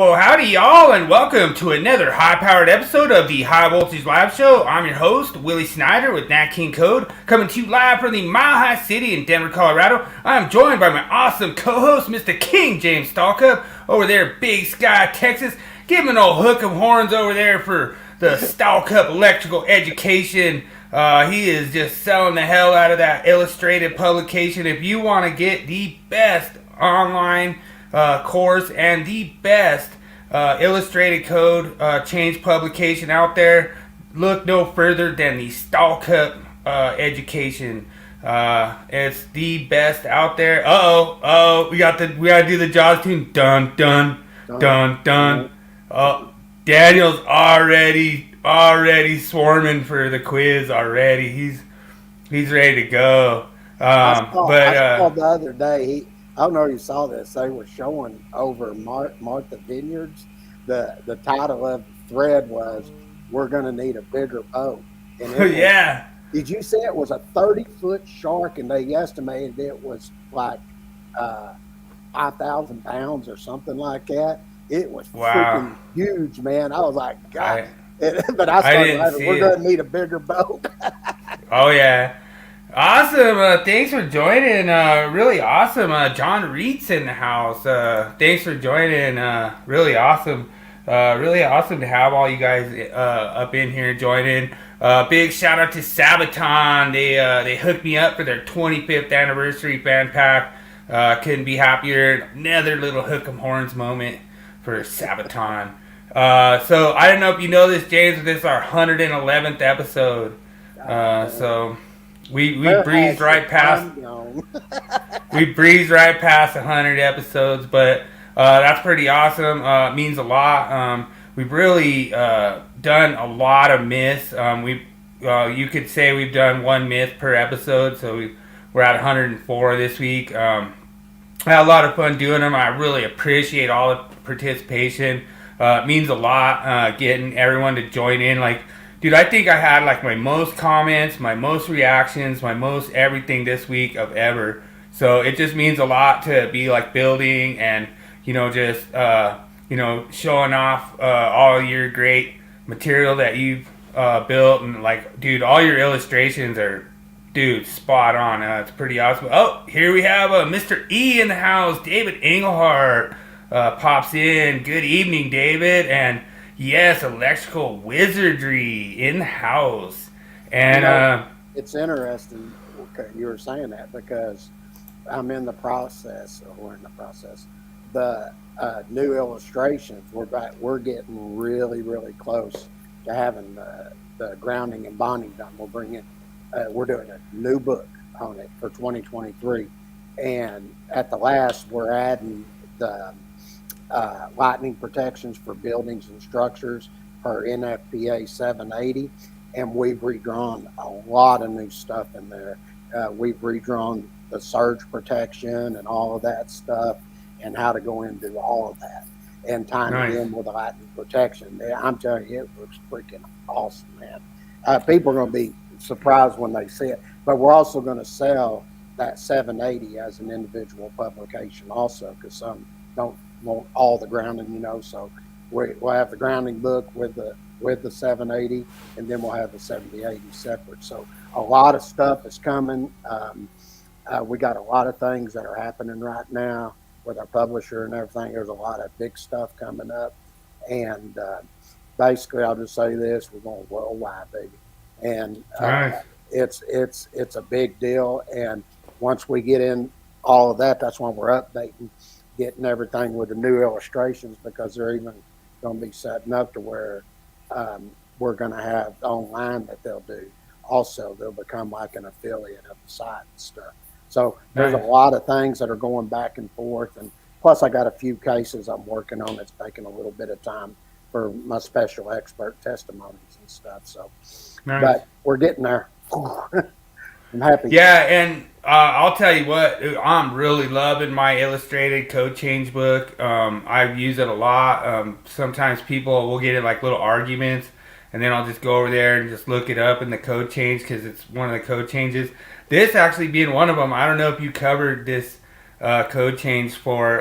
Well, howdy, y'all, and welcome to another high-powered episode of the High Voltage Live Show. I'm your host, Willie Snyder with Nat King Code, coming to you live from the Mile High City in Denver, Colorado. I'm joined by my awesome co-host, Mr. King James Stallcup, over there, Big Sky, Texas. Give him an old hook of horns over there for the Stallcup Electrical Education. He is just selling the hell out of that illustrated publication. If you want to get the best online course and the best illustrated code change publication out there, look no further than the Stallcup education. It's the best out there. We gotta do the Jaws tune. Dun dun dun dun. Daniel's already swarming for the quiz already. He's ready to go. I saw the other day. I don't know if you saw this. They were showing over Martha Vineyards. The title of the thread was, "We're going to need a bigger boat." And yeah. Did you see it was a 30-foot shark, and they estimated it was like 5,000 pounds or something like that. It was freaking huge, man. I was like, God. But I started, we're going to need a bigger boat. Oh, yeah. Awesome. Thanks for joining. Really awesome. John Reed's in the house. Thanks for joining. Really awesome. Really awesome to have all you guys up in here joining. Big shout out to Sabaton. They hooked me up for their 25th anniversary fan pack. Couldn't be happier. Another little hook 'em horns moment for Sabaton. So I don't know if you know this, James, but this is our 111th episode. So we breezed right past. We breezed right past 100 episodes, but that's pretty awesome. It means a lot. We've really done a lot of myths. You could say we've done one myth per episode, so we're at 104 this week. I had a lot of fun doing them. I really appreciate all the participation. It means a lot getting everyone to join in. Like, dude, I think I had like my most comments, my most reactions, my most everything this week of ever. So it just means a lot to be like building and, just, showing off all your great material that you've built. And like, dude, all your illustrations are, spot on. It's pretty awesome. Oh, here we have Mr. E in the house. David Engelhardt pops in. Good evening, David. And yes, electrical wizardry in the house. And it's interesting you were saying that, because I'm in the process, the new illustrations, we're getting really, really close to having the grounding and bonding done. We're doing a new book on it for 2023, and at the last we're adding the lightning protections for buildings and structures per NFPA 780, and we've redrawn a lot of new stuff in there. We've redrawn the surge protection and all of that stuff, and how to go in and do all of that, and tying it in with the lightning protection. I'm telling you, it looks freaking awesome, man. People are going to be surprised when they see it, but we're also going to sell that 780 as an individual publication also, because some don't want all the grounding, so we'll have the grounding book with the 780, and then we'll have the 7080 separate. So a lot of stuff is coming. We got a lot of things that are happening right now with our publisher and everything. There's a lot of big stuff coming up, and basically I'll just say this: we're going worldwide, baby, and it's a big deal. And once we get in all of that, that's when we're updating, getting everything with the new illustrations, because they're even going to be setting up to where we're going to have online that they'll do. Also, they'll become like an affiliate of the site and stuff. So there's a lot of things that are going back and forth, and plus I got a few cases I'm working on that's taking a little bit of time for my special expert testimonies and stuff. So, but we're getting there. I'm happy. Yeah, and I'll tell you what, I'm really loving my illustrated code change book. I've used it a lot. Sometimes people will get in like little arguments, and then I'll just go over there and just look it up in the code change, because it's one of the code changes. This actually being one of them. I don't know if you covered this code change for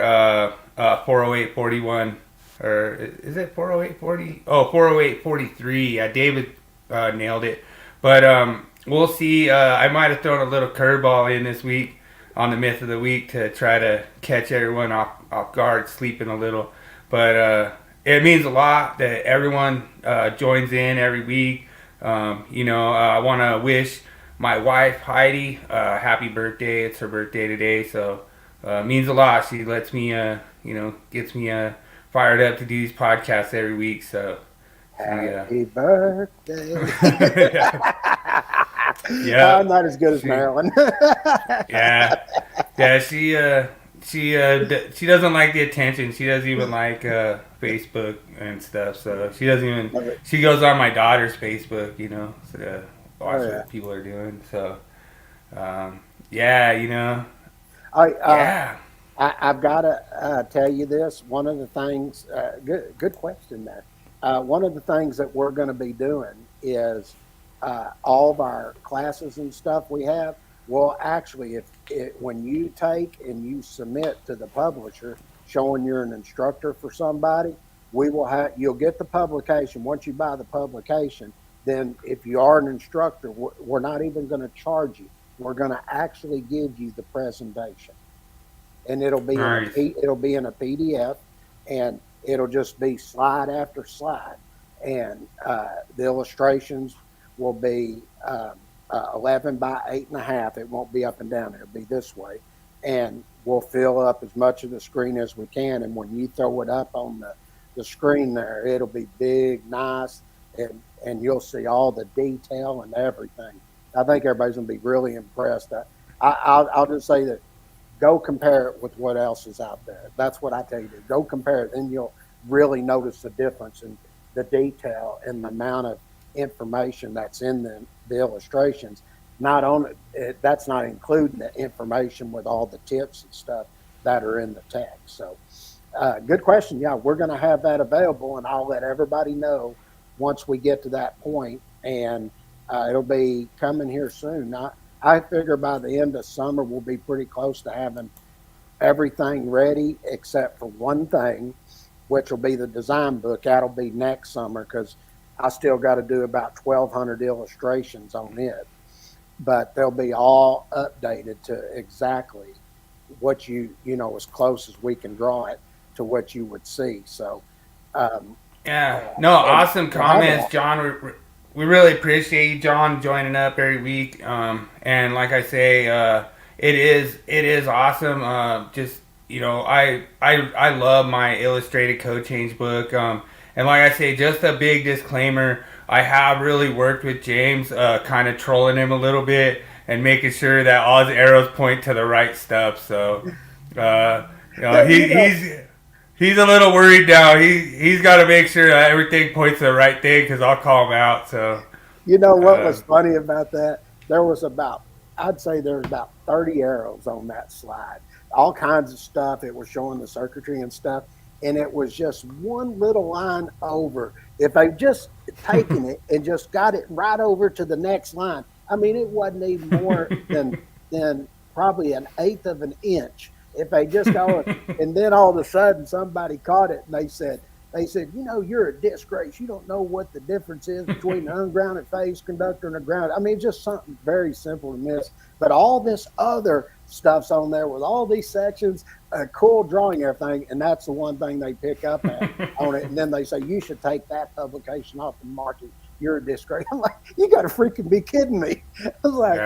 40841 or is it 40840? Oh, 40843. Yeah, David nailed it. But we'll see. I might have thrown a little curveball in this week on the myth of the week to try to catch everyone off guard, sleeping a little. But it means a lot that everyone joins in every week. I want to wish my wife Heidi happy birthday. It's her birthday today, so it means a lot. She lets me, gets me fired up to do these podcasts every week. So happy birthday. Yeah, I'm not as good as Marilyn. yeah. She doesn't like the attention. She doesn't even like Facebook and stuff. So she doesn't even. She goes on my daughter's Facebook, to watch what people are doing. So, yeah. I've got to tell you this. One of the things, good question there. One of the things that we're going to be doing is all of our classes and stuff we have. Well, actually, when you take and you submit to the publisher showing you're an instructor for somebody, you'll get the publication. Once you buy the publication, then if you are an instructor, we're not even going to charge you. We're going to actually give you the presentation, and it'll be in a PDF, and it'll just be slide after slide, and the illustrations will be 11 by 8.5. It won't be up and down. It'll be this way, and we'll fill up as much of the screen as we can. And when you throw it up on the screen there, it'll be big, nice, and you'll see all the detail and everything. I think everybody's gonna be really impressed. I'll just say that go compare it with what else is out there. That's what I tell you. Go compare it, and you'll really notice the difference in the detail and the amount of information that's in the illustrations. That's not including the information with all the tips and stuff that are in the text. So good question. Yeah, we're going to have that available, and I'll let everybody know once we get to that point, and it'll be coming here soon. I figure by the end of summer we'll be pretty close to having everything ready except for one thing, which will be the design book. That'll be next summer, because I still got to do about 1,200 illustrations on it, but they'll be all updated to exactly what as close as we can draw it to what you would see. So, awesome comments, John. We really appreciate you, John, joining up every week. And like I say, it is awesome. I love my illustrated code change book. And like I say, just a big disclaimer, I have really worked with James, kind of trolling him a little bit and making sure that all his arrows point to the right stuff. So, he's a little worried now. He's got to make sure that everything points to the right thing, because I'll call him out. So, what was funny about that? I'd say there was about 30 arrows on that slide. All kinds of stuff. It was showing the circuitry and stuff. And it was just one little line over. If they just taken it and just got it right over to the next line, I mean, it wasn't even more than probably 1/8 of an inch. If they just go, and then all of a sudden somebody caught it and they said, you're a disgrace. You don't know what the difference is between an ungrounded phase conductor and a grounded. I mean, just something very simple to miss. But all this other stuff's on there with all these sections, cool drawing, everything, and that's the one thing they pick up on it. And then they say, you should take that publication off the market. You're a disgrace. I'm like, you got to freaking be kidding me. I was like,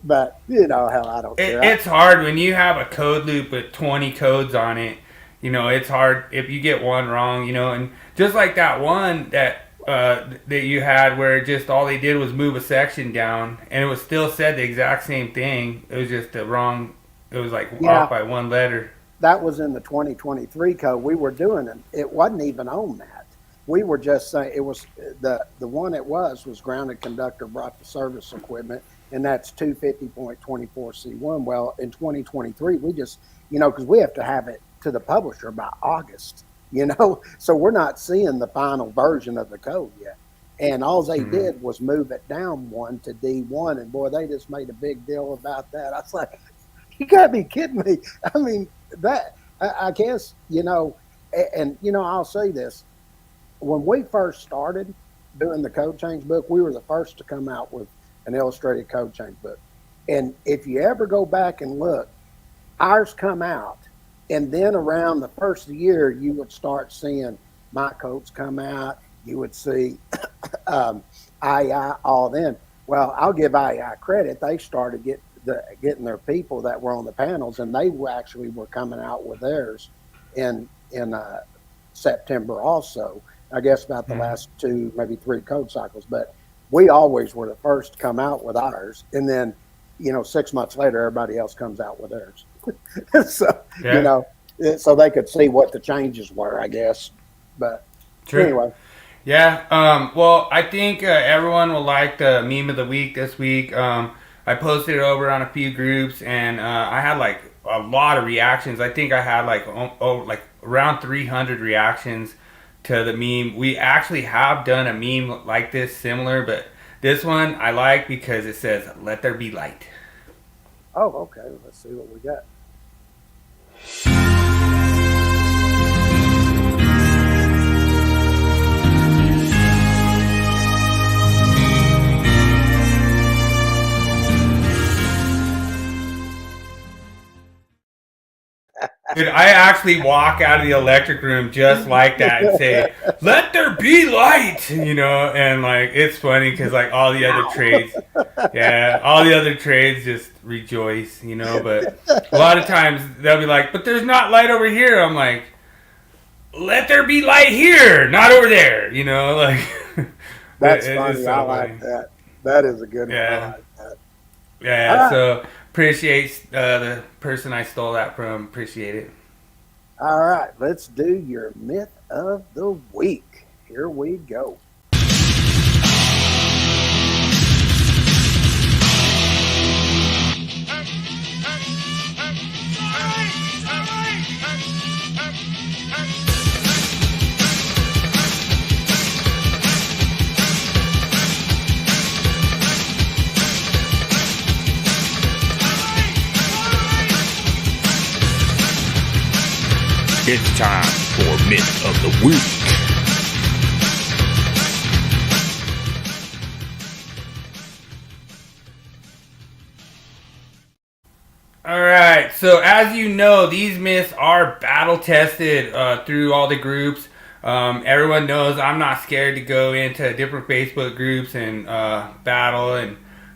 but hell, I don't care. It's hard when you have a code loop with 20 codes on it. It's hard if you get one wrong, and just like that one that you had where just all they did was move a section down, and it was still said the exact same thing. It was just the wrong. It was like off by one letter. That was in the 2023 code we were doing, and it wasn't even on that. We were just saying it was the one it was grounded conductor brought the service equipment, and that's 250.24C1. Well, in 2023, we just because we have to have it to the publisher by August, so we're not seeing the final version of the code yet. And all they did was move it down one to D1, and boy, they just made a big deal about that. I was like, you gotta be kidding me. I mean, that I guess, and I'll say this: when we first started doing the code change book, we were the first to come out with an illustrated code change book. And if you ever go back and look, ours come out, and then around the first of the year, you would start seeing my codes come out. You would see IEI all then. Well, I'll give IEI credit. They started getting their people that were on the panels, and they actually were coming out with theirs in September also. I guess about the last 2, maybe 3 code cycles. But we always were the first to come out with ours, and then 6 months later, everybody else comes out with theirs. So so they could see what the changes were, I guess. But anyway. Yeah. Well, I think everyone will like the meme of the week this week. I posted it over on a few groups, and I had like a lot of reactions. I think I had like around 300 reactions to the meme. We actually have done a meme like this similar, but this one I like because it says, "Let there be light." Oh, okay. Let's see what we got. Dude, I actually walk out of the electric room just like that and say, "Let there be light," and like it's funny because like all the other trades just rejoice, but a lot of times they'll be like, "But there's not light over here." I'm like, "Let there be light here, not over there," like. That's funny. So I like that. That is a good one. I like that. Yeah, right. So appreciate the person I stole that from. Appreciate it. All right, let's do your myth of the week. Here we go. It's time for Myth of the Week. Alright, so as you know, these myths are battle tested through all the groups. Everyone knows I'm not scared to go into different Facebook groups and battle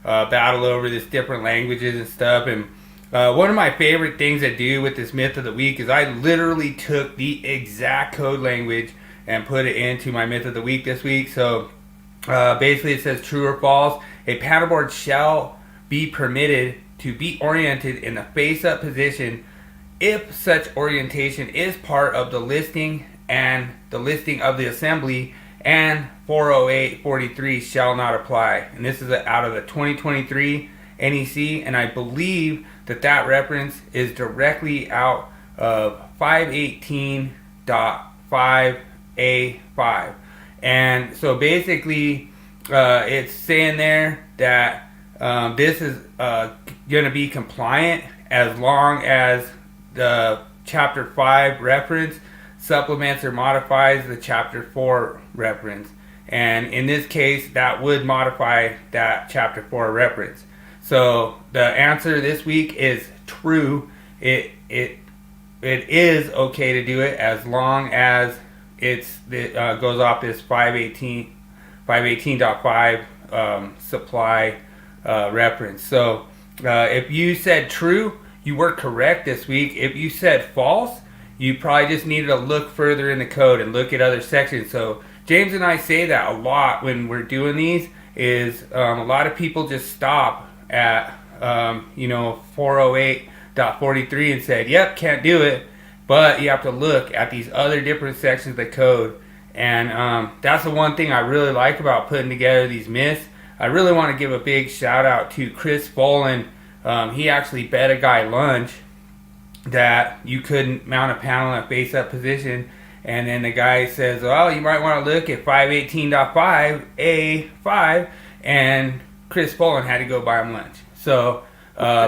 over this different languages and stuff. And one of my favorite things I do with this myth of the week is I literally took the exact code language and put it into my myth of the week this week. So basically it says true or false. A panelboard shall be permitted to be oriented in the face-up position if such orientation is part of the listing and the listing of the assembly, and 408.43 shall not apply. And this is out of the 2023 NEC, and I believe that reference is directly out of 518.5A5. And so basically it's saying there that this is going to be compliant as long as the chapter 5 reference supplements or modifies the chapter 4 reference. And in this case, that would modify that chapter 4 reference. So the answer this week is true. It is okay to do it as long as it goes off this 518.5 supply reference. So if you said true, you were correct this week. If you said false, you probably just needed to look further in the code and look at other sections. So James and I say that a lot when we're doing these, is a lot of people just stop at 408.43 and said, "Yep, can't do it," but you have to look at these other different sections of the code. And that's the one thing I really like about putting together these myths. I really want to give a big shout out to Chris Follin. He actually bet a guy lunch that you couldn't mount a panel in a face up position, and then the guy says, "Well, you might want to look at 518.5A5," and Chris Follin had to go buy him lunch. So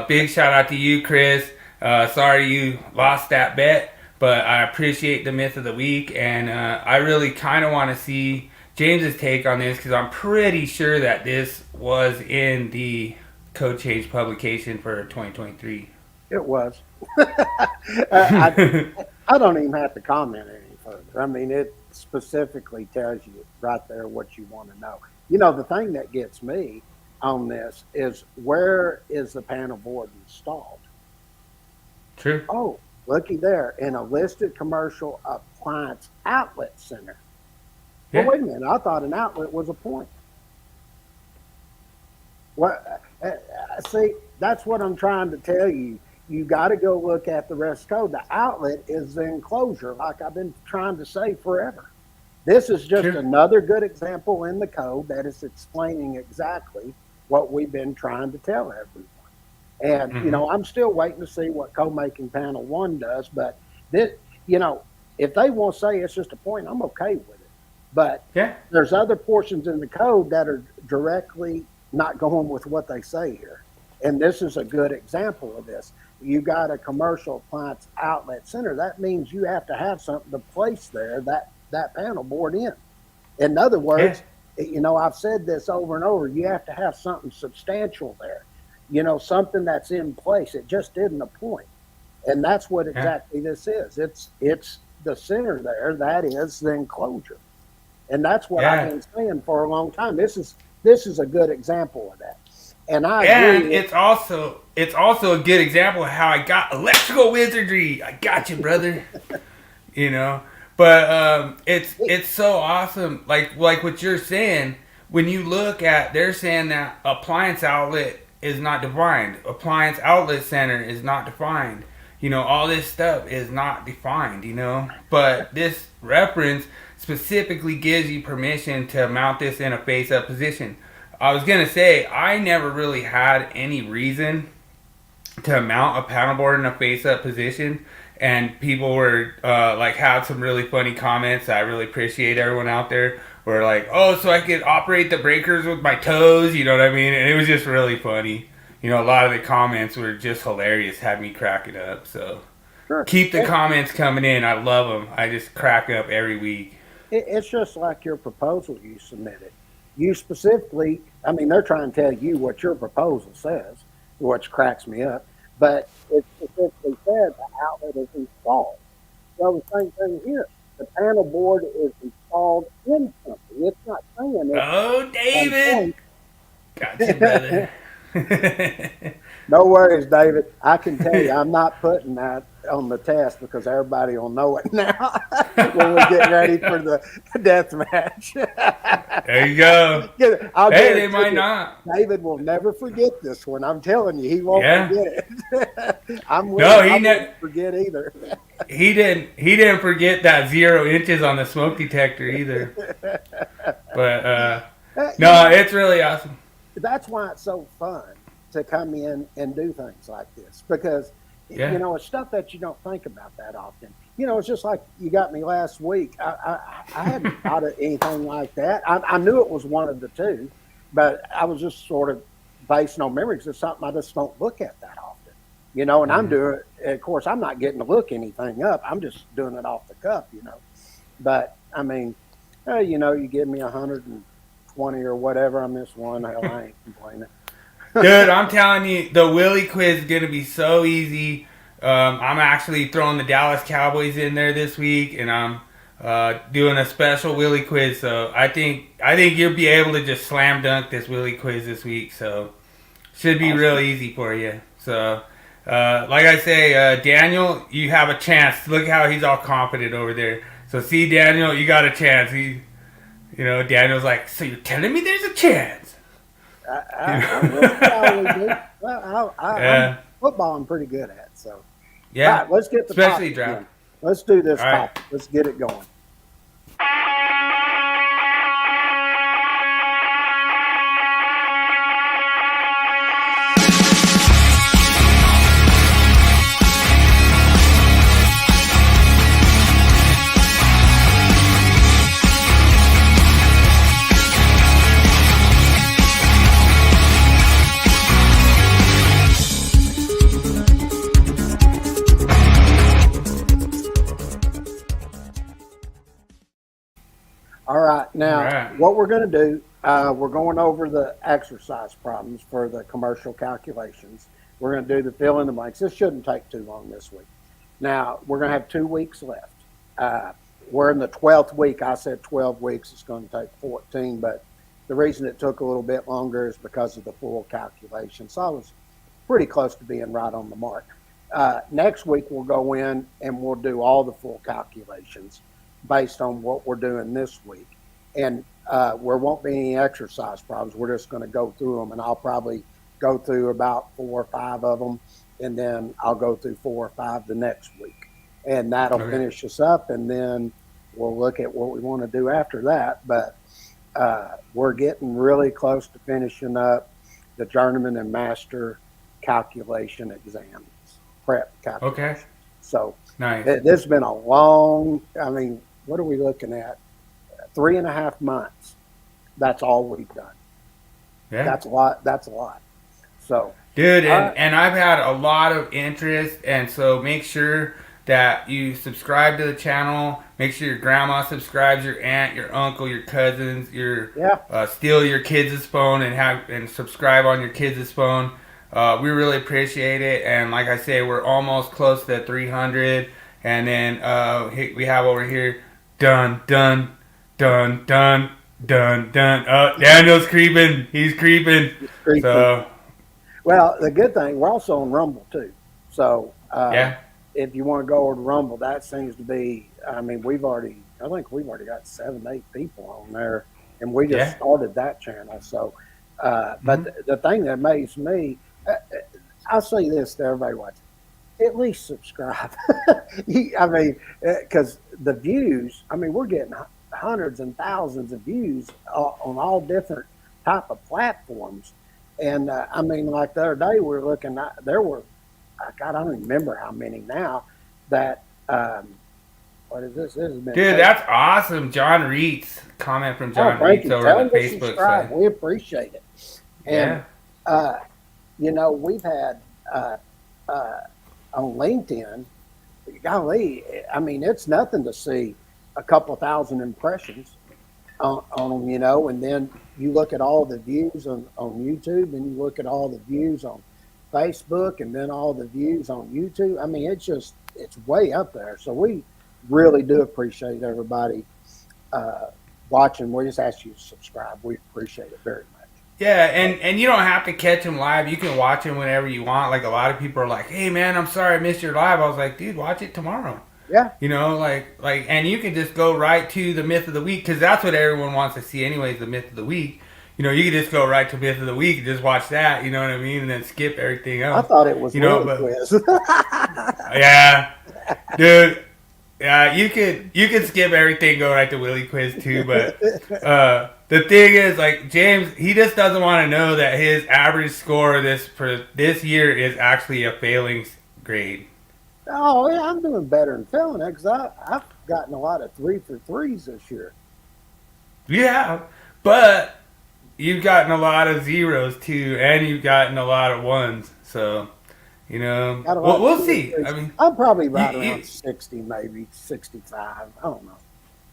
big shout out to you, Chris. Sorry you lost that bet, but I appreciate the myth of the week, and I really kind of want to see James's take on this, because I'm pretty sure that this was in the code change publication for 2023. It was. I don't even have to comment any further. I mean, it specifically tells you right there what you want to know. You know, the thing that gets me on this is, where is the panel board installed? True. Oh, looky there, in a listed commercial appliance outlet center. Yeah. Well, wait a minute. I thought an outlet was a point. What? See, that's what I'm trying to tell you. You got to go look at the rest of the code. The outlet is the enclosure, like I've been trying to say forever. This is just another good example in the code that is explaining exactly what we've been trying to tell everyone. And, you know, I'm still waiting to see what code making panel 1 does. But, this, you know, if they want to say it's just a point, I'm okay with it. But there's other portions in the code that are directly not going with what they say here. And this is a good example of this. You got a commercial appliance outlet center. That means you have to have something to place there that panel board in. In other words, you know, I've said this over and over, you have to have something substantial there. You know, something that's in place. It just isn't a point. And that's what exactly this is. It's the center there. That is the enclosure. And that's what I've been saying for a long time. This is a good example of that. And I agree. And it's also a good example of how I got electrical wizardry. I got you, brother. You know, but it's so awesome. Like what you're saying, when you look at, they're saying that appliance outlet is not defined. Appliance outlet center is not defined. You know, all this stuff is not defined, you know. But this reference specifically gives you permission to mount this in a face-up position. I was going to say, I never really had any reason to mount a panel board in a face-up position. And people were, had some really funny comments. I really appreciate everyone out there. Were like, oh, so I could operate the breakers with my toes, you know what I mean? And it was just really funny. You know, a lot of the comments were just hilarious, had me cracking up. So keep the comments coming in. I love them. I just crack up every week. It's just like your proposal you submitted. You specifically, I mean, they're trying to tell you what your proposal says, which cracks me up. But it specifically said the outlet is installed. So the same thing here. The panel board is installed in something. It's not saying it. Oh, David! Gotcha, brother. No worries, David. I can tell you, I'm not putting that on the test because everybody will know it now when we get ready for the death match. There you go. Hey, they might not. David will never forget this one. I'm telling you, he won't forget it. I won't forget either. He didn't forget that 0 inches on the smoke detector either. But no, it's really awesome. That's why it's so fun to come in and do things like this, because you know, it's stuff that you don't think about that often. You know, it's just like you got me last week. I hadn't thought of anything like that. I knew it was one of the two, but I was just sort of basing on memories. It's something I just don't look at that often. You know, and I'm doing it. Of course, I'm not getting to look anything up. I'm just doing it off the cuff. You know, but I mean, you know, you give me 120 or whatever on this one. Hell, I ain't complaining. Dude, I'm telling you, the Willie Quiz is going to be so easy. I'm actually throwing the Dallas Cowboys in there this week, and I'm doing a special Willie Quiz. So I think you'll be able to just slam dunk this Willie Quiz this week. So should be real easy for you. So like I say, Daniel, you have a chance. Look how he's all confident over there. So see, Daniel, you got a chance. Daniel's like, so you're telling me there's a chance? I'm football I'm pretty good at, so yeah. Right, let's get the especially draft. Let's do this. All right. Let's get it going. Now, Right. what we're going to do, we're going over the exercise problems for the commercial calculations. We're going to do the fill in the blanks. This shouldn't take too long this week. Now, we're going to have 2 weeks left. We're in the 12th week. I said 12 weeks. It's going to take 14, but the reason it took a little bit longer is because of the full calculation. So I was pretty close to being right on the mark. Next week, we'll go in and we'll do all the full calculations based on what we're doing this week. And there won't be any exercise problems. We're just going to go through them, and I'll probably go through about 4 or 5 of them, and then I'll go through 4 or 5 the next week. And that'll finish us up, and then we'll look at what we want to do after that. But we're getting really close to finishing up the Journeyman and Master calculation exams, prep calculation. Okay. So Nice. this has been a long, what are we looking at? 3.5 months. That's all we've done. Yeah. That's a lot. So, Dude, and I've had a lot of interest, and so make sure that you subscribe to the channel. Make sure your grandma subscribes, your aunt, your uncle, your cousins, steal your kids' phone and subscribe on your kids' phone. We really appreciate it, and like I say, we're almost close to 300, and then we have over here done. Daniel's creeping. He's creeping. So, well, the good thing, we're also on Rumble too. So, yeah. If you want to go over to Rumble, that seems to be, I think we've already got 7, 8 people on there, and we just started that channel. So, but the thing that amazed me, I'll say this to everybody watching, at least subscribe. Because the views, we're getting hundreds and thousands of views on all different type of platforms. And like the other day we were looking at, there were, God, I don't even remember how many now that, what is this? This has been Dude, that's awesome. John Reitz, comment from John Reitz over on the Facebook side. We appreciate it. And, we've had, on LinkedIn, golly, it's nothing to see a couple thousand impressions on them, and then you look at all the views on YouTube, and you look at all the views on Facebook, and then all the views on YouTube. It's way up there. So we really do appreciate everybody watching. We just ask you to subscribe. We appreciate it very much. Yeah, and you don't have to catch them live. You can watch them whenever you want. Like, a lot of people are like, hey, man, I'm sorry I missed your live. I was like, dude, watch it tomorrow. Yeah. And you can just go right to the myth of the week, because that's what everyone wants to see anyways, the myth of the week. You can just go right to myth of the week and just watch that, you know what I mean? And then skip everything else. I thought it was Willie Quiz. Yeah. Dude. Yeah, you could skip everything, go right to Willie Quiz too, but the thing is, like, James, he just doesn't want to know that his average score for this year is actually a failing grade. Oh, yeah, I'm doing better than failing it, because I've gotten a lot of 3 for 3s this year. Yeah, but you've gotten a lot of zeros too, and you've gotten a lot of ones, so... we'll see. I'm probably right around 60, maybe 65. I don't know.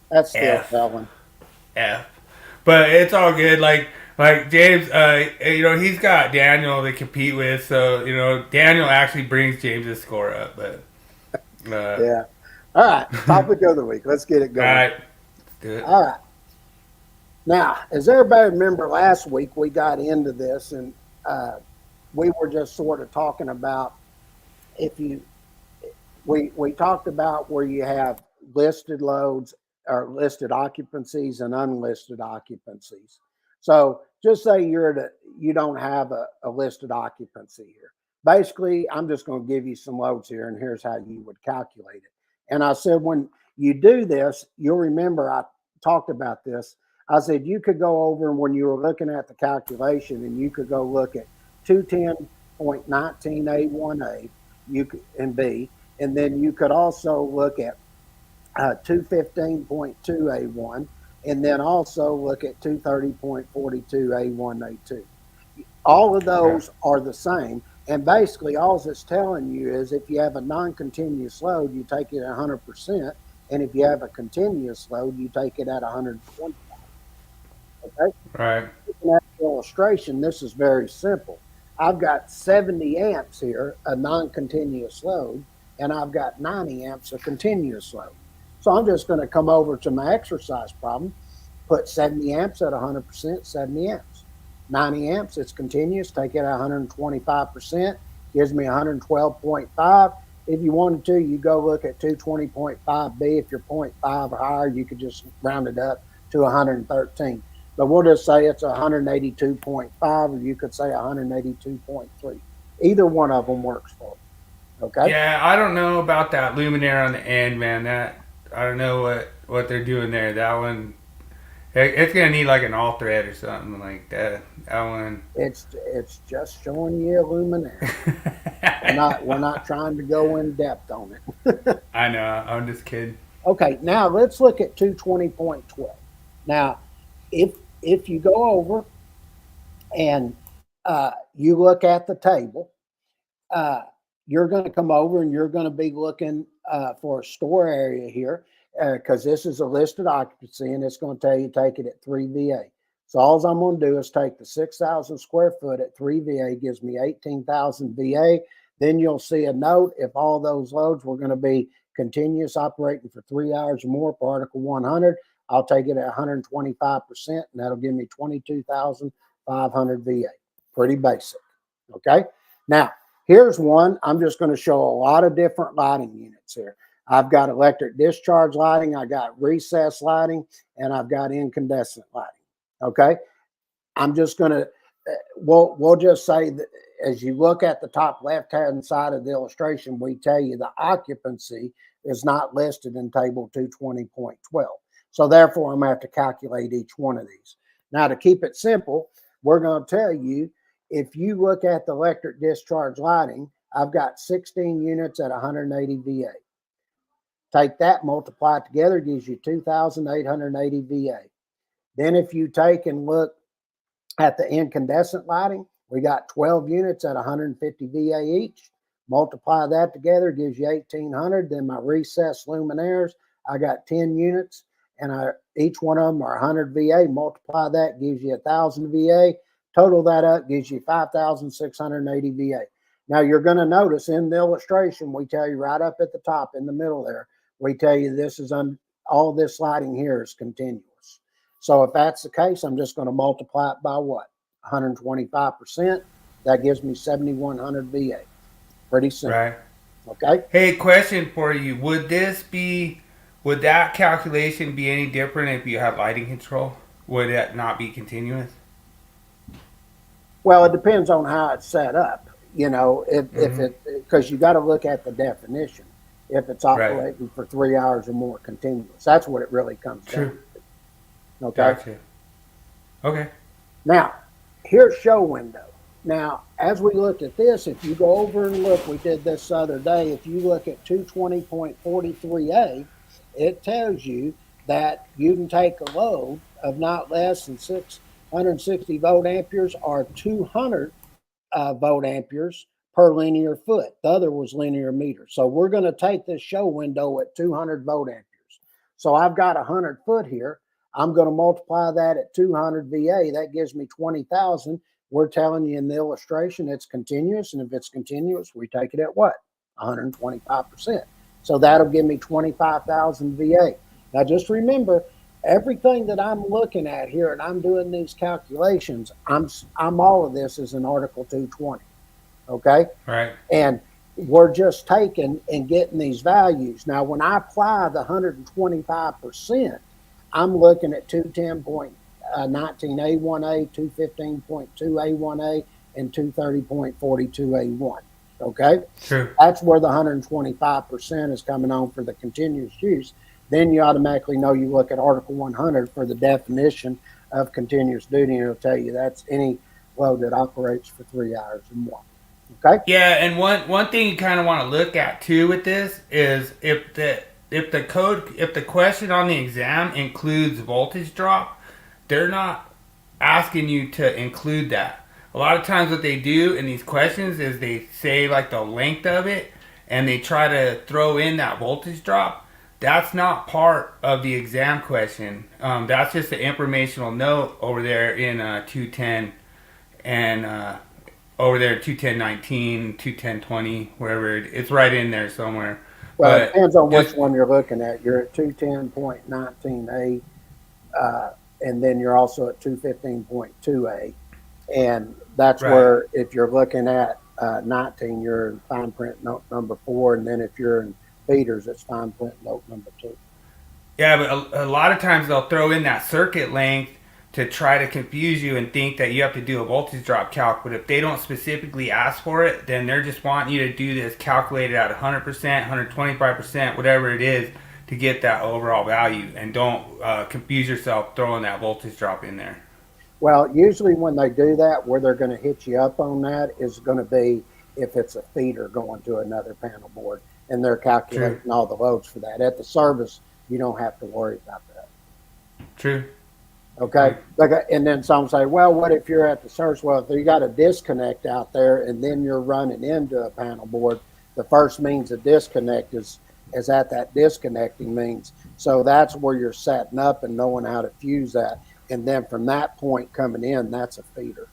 That's still failing. But it's all good. Like James, he's got Daniel to compete with, so Daniel actually brings James's score up. But yeah. All right. Topic of the week. Let's get it going. All right. Let's do it. All right. Now, as everybody remember, last week we got into this, and we were just sort of talking about we talked about where you have listed loads or listed occupancies and unlisted occupancies. So just say you don't have a listed occupancy here. Basically, I'm just going to give you some loads here, and here's how you would calculate it. And I said, when you do this, you'll remember I talked about this. I said you could go over, and when you were looking at the calculation, and you could go look at 210.19A1A and B, and then you could also look at 215.2A1, and then also look at 230.42A1A2. All of those are the same, and basically all it's telling you is if you have a non-continuous load, you take it at 100%, and if you have a continuous load, you take it at 120%. Okay? Right. Looking at the illustration, this is very simple. I've got 70 amps here, a non-continuous load, and I've got 90 amps, a continuous load. So I'm just going to come over to my exercise problem, put 70 amps at 100%, 70 amps. 90 amps, it's continuous, take it at 125%, gives me 112.5. If you wanted to, you go look at 220.5B. If you're 0.5 or higher, you could just round it up to 113. But we'll just say it's 182.5, or you could say 182.3. Either one of them works for me. Okay? Yeah, I don't know about that luminaire on the end, man. That I don't know what they're doing there. That one, it's gonna need like an all thread or something like that. That one. It's just showing you a luminaire. We're not trying to go in depth on it. I know. I'm just kidding. Okay, now let's look at 220.12. Now, if you go over and you look at the table, you're going to come over and you're going to be looking for a store area here because this is a listed occupancy and it's going to tell you take it at 3 VA. So all I'm going to do is take the 6,000 square foot at 3 VA, gives me 18,000 VA. Then you'll see a note if all those loads were going to be continuous operating for 3 hours or more per Article 100. I'll take it at 125%, and that'll give me 22,500 VA. Pretty basic. Okay. Now, here's one. I'm just going to show a lot of different lighting units here. I've got electric discharge lighting, I got recessed lighting, and I've got incandescent lighting. Okay. I'm just going to, we'll just say that as you look at the top left-hand side of the illustration, we tell you the occupancy is not listed in table 220.12. So therefore, I'm going to have to calculate each one of these. Now, to keep it simple, we're going to tell you, if you look at the electric discharge lighting, I've got 16 units at 180 VA. Take that, multiply it together, gives you 2,880 VA. Then if you take and look at the incandescent lighting, we got 12 units at 150 VA each. Multiply that together, gives you 1,800. Then my recessed luminaires, I got 10 units, and each one of them are 100 VA. Multiply that, gives you 1,000 VA. Total that up, gives you 5,680 VA. Now, you're going to notice in the illustration, we tell you right up at the top in the middle there, we tell you this is all this lighting here is continuous. So if that's the case, I'm just going to multiply it by what? 125%. That gives me 7,100 VA. Pretty simple. Right. Okay. Hey, question for you. Would that calculation be any different if you had lighting control? Would that not be continuous? Well, it depends on how it's set up. You know, if it, because you got to look at the definition. If it's operating for 3 hours or more continuous, that's what it really comes down to. Okay. Gotcha. Okay. Now, here's show window. Now, as we look at this, if you go over and look, we did this the other day. If you look at 220.43A, it tells you that you can take a load of not less than 660 volt amperes or 200 volt amperes per linear foot. The other was linear meters. So we're going to take this show window at 200 volt amperes. So I've got 100 foot here. I'm going to multiply that at 200 VA. That gives me 20,000. We're telling you in the illustration it's continuous. And if it's continuous, we take it at what? 125%. So that'll give me 25,000 VA. Now just remember, everything that I'm looking at here and I'm doing these calculations, I'm all of this is in Article 220. Okay? Right. And we're just taking and getting these values. Now, when I apply the 125%, I'm looking at 210.19A1A, 215.2A1A, and 230.42A1. Okay? True. That's where the 125% is coming on for the continuous use. Then you automatically know you look at Article 100 for the definition of continuous duty, and it'll tell you that's any load that operates for 3 hours or more. Okay? Yeah, and one thing you kind of want to look at too with this is if the question on the exam includes voltage drop, they're not asking you to include that. A lot of times what they do in these questions is they say like the length of it and they try to throw in that voltage drop. that's not part of the exam question. That's just an informational note over there in 210 and over there 21019, 21020, wherever it's right in there somewhere. Well, But it depends on just, which one you're looking at. You're at 210.19A, and then you're also at 215.2A. And that's Right. where, if you're looking at 19, you're in fine print note number 4. And then if you're in feeders, it's fine print note number 2. Yeah, but a lot of times they'll throw in that circuit length to try to confuse you and think that you have to do a voltage drop calc. But if they don't specifically ask for it, then they're just wanting you to do this calculated at 100%, 125%, whatever it is, to get that overall value. And don't confuse yourself throwing that voltage drop in there. Well, usually when they do that, where they're going to hit you up on that is going to be if it's a feeder going to another panel board, and they're calculating all the loads for that. At the service, you don't have to worry about that. True. Okay. And then some say, well, what if you're at the service? Well, if you got a disconnect out there and then you're running into a panel board, the first means of disconnect is at that disconnecting means. So that's where you're setting up and knowing how to fuse that. And then from that point coming in, that's a feeder.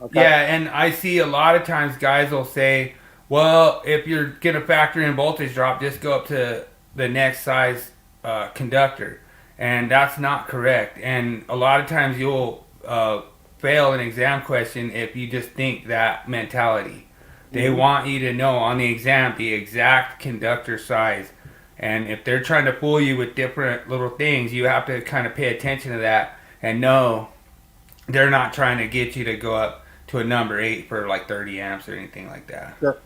Okay. Yeah, and I see a lot of times guys will say, well, if you're going to factor in voltage drop, just go up to the next size conductor. And that's not correct. And a lot of times you'll fail an exam question if you just think that mentality. They want you to know on the exam the exact conductor size. And if they're trying to fool you with different little things, you have to kind of pay attention to that and know they're not trying to get you to go up to a number 8 for like 30 amps or anything like that. Sure.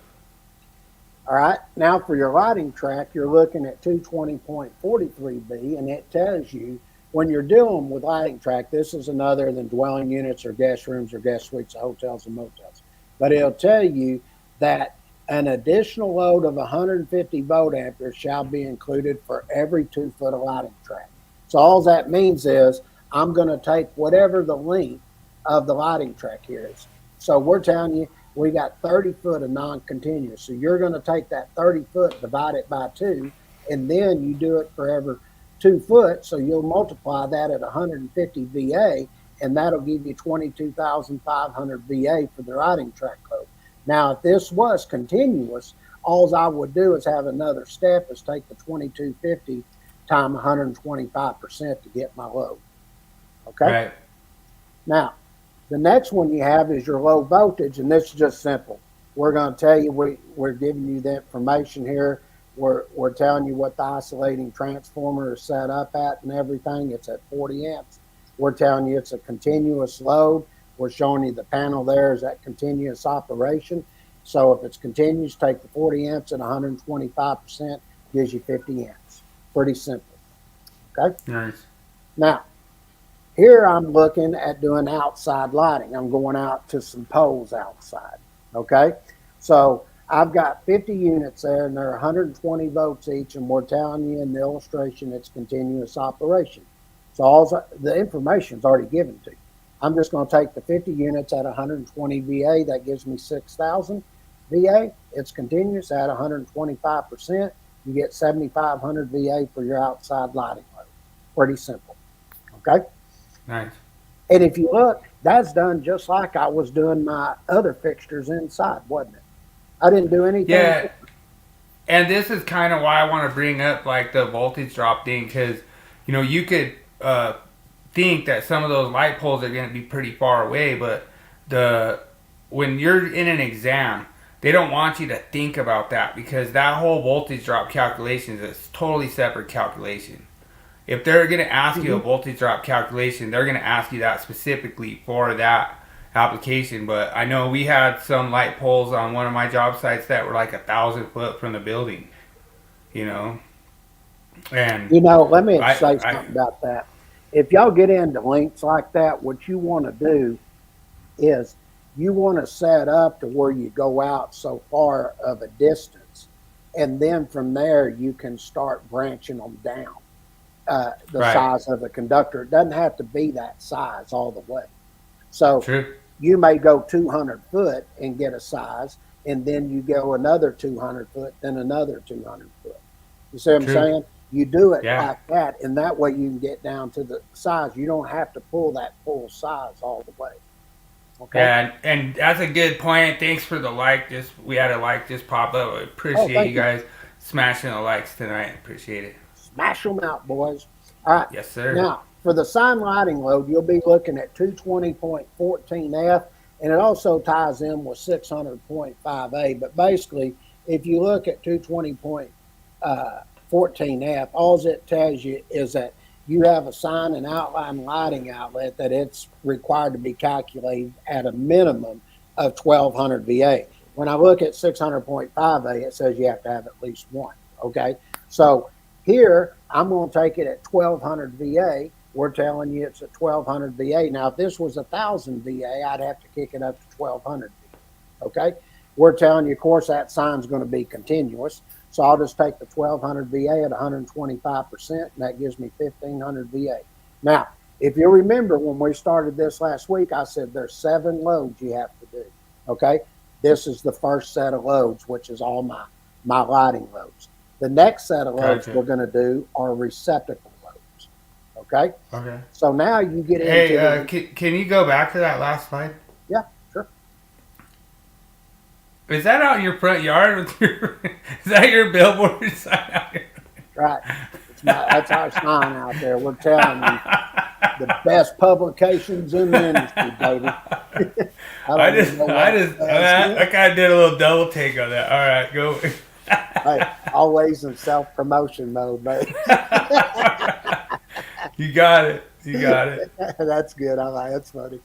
All right. Now for your lighting track, you're looking at 220.43B, and it tells you when you're dealing with lighting track, this is another than dwelling units or guest rooms or guest suites, hotels and motels. But it'll tell you that an additional load of 150 volt amperes shall be included for every 2 foot of lighting track. So all that means is I'm going to take whatever the length of the lighting track here is. So we're telling you we got 30 foot of non-continuous. So you're going to take that 30 foot, divide it by 2, and then you do it for every 2 foot. So you'll multiply that at 150 VA, and that'll give you 22,500 VA for the lighting track load. Now, if this was continuous, all I would do is have another step is take the 2250 times 125% to get my load. Okay? Right. Now, the next one you have is your low voltage, and this is just simple. We're going to tell you, we're giving you the information here. We're telling you what the isolating transformer is set up at and everything. It's at 40 amps. We're telling you it's a continuous load. We're showing you the panel there is at continuous operation. So if it's continuous, take the 40 amps and 125% gives you 50 amps. Pretty simple. Okay? Nice. Now, here I'm looking at doing outside lighting. I'm going out to some poles outside. Okay? So I've got 50 units there, and they're 120 volts each, and we're telling you in the illustration it's continuous operation. So all the information's already given to you. I'm just going to take the 50 units at 120 VA. That gives me 6,000 VA. It's continuous at 125%. You get 7,500 VA for your outside lighting load. Pretty simple. Okay? Nice. And if you look, that's done just like I was doing my other fixtures inside, wasn't it? I didn't do anything. Yeah. And this is kind of why I want to bring up like the voltage drop thing, because, you know, you could think that some of those light poles are going to be pretty far away, but when you're in an exam, they don't want you to think about that, because that whole voltage drop calculation is a totally separate calculation. If they're going to ask you a voltage drop calculation, they're going to ask you that specifically for that application. But I know we had some light poles on one of my job sites that were like 1,000 foot from the building, you know. And you know, let me say something about that. If y'all get into links like that, what you want to do is you want to set up to where you go out so far of a distance, and then from there you can start branching them down. The size of the conductor. It doesn't have to be that size all the way. So you may go 200 foot and get a size, and then you go another 200 foot, then another 200 foot. You see what I'm True. saying? You do it Yeah. like that, and that way you can get down to the size. You don't have to pull that full size all the way. Okay. Yeah, and that's a good point. Thanks for the like. We had a like just pop up. I appreciate thank you you. guys smashing the likes tonight. Appreciate it. Smash them out, boys. All right. Yes, sir. Now, for the sign lighting load, you'll be looking at 220.14F, and it also ties in with 600.5A. But basically, if you look at 220.14F, all it tells you is that you have a sign and outline lighting outlet that it's required to be calculated at a minimum of 1200 VA. When I look at 600.5A, it says you have to have at least one. Okay. So here, I'm going to take it at 1200 VA. We're telling you it's at 1200 VA. Now, if this was 1000 VA, I'd have to kick it up to 1200 VA. Okay. We're telling you, of course, that sign's going to be continuous. So I'll just take the 1200 VA at 125%, and that gives me 1500 VA. Now, if you remember when we started this last week, I said there's 7 loads you have to do. Okay. This is the first set of loads, which is all my lighting loads. The next set of loads we're going to do are receptacle loads. Okay. Okay. So now you get into. Hey, can you go back to that last slide? Yeah, sure. Is that out in your front yard? Is that your billboard sign out here? Right. That's our sign out there. We're telling you the best publications in the industry, baby. I kind of did a little double take on that. All right, go. Hey, always in self-promotion mode, baby. You got it. That's good. I like it. That's funny.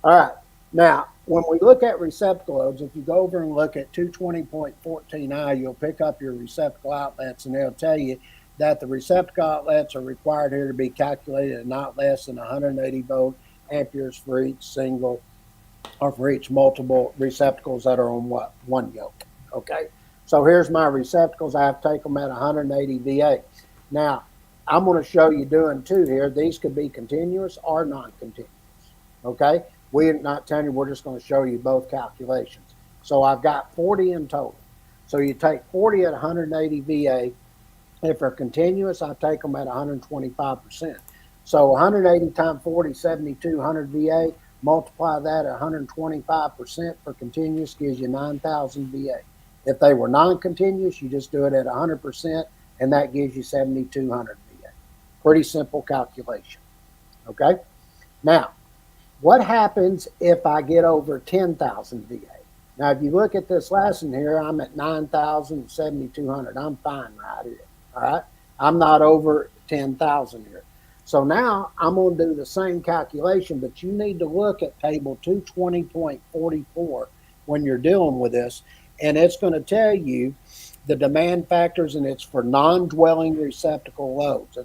All right. Now, when we look at receptacle loads, if you go over and look at 220.14I, you'll pick up your receptacle outlets, and they'll tell you that the receptacle outlets are required here to be calculated at not less than 180 volt amperes for each single or for each multiple receptacles that are on one yoke. Okay. So here's my receptacles. I have to take them at 180 VA. Now, I'm going to show you doing 2 here. These could be continuous or non-continuous. Okay. We're not telling you, we're just going to show you both calculations. So I've got 40 in total. So you take 40 at 180 VA. If they're continuous, I take them at 125%. So 180 times 40, 7,200 VA. Multiply that at 125% for continuous gives you 9,000 VA. If they were non-continuous, you just do it at 100%, and that gives you 7,200 VA. Pretty simple calculation. Okay? Now, what happens if I get over 10,000 VA? Now, if you look at this lesson here, I'm at 9,000, 7,200. I'm fine right here. All right? I'm not over 10,000 here. So now I'm going to do the same calculation, but you need to look at table 220.44 when you're dealing with this, and it's going to tell you the demand factors, and it's for non-dwelling receptacle loads.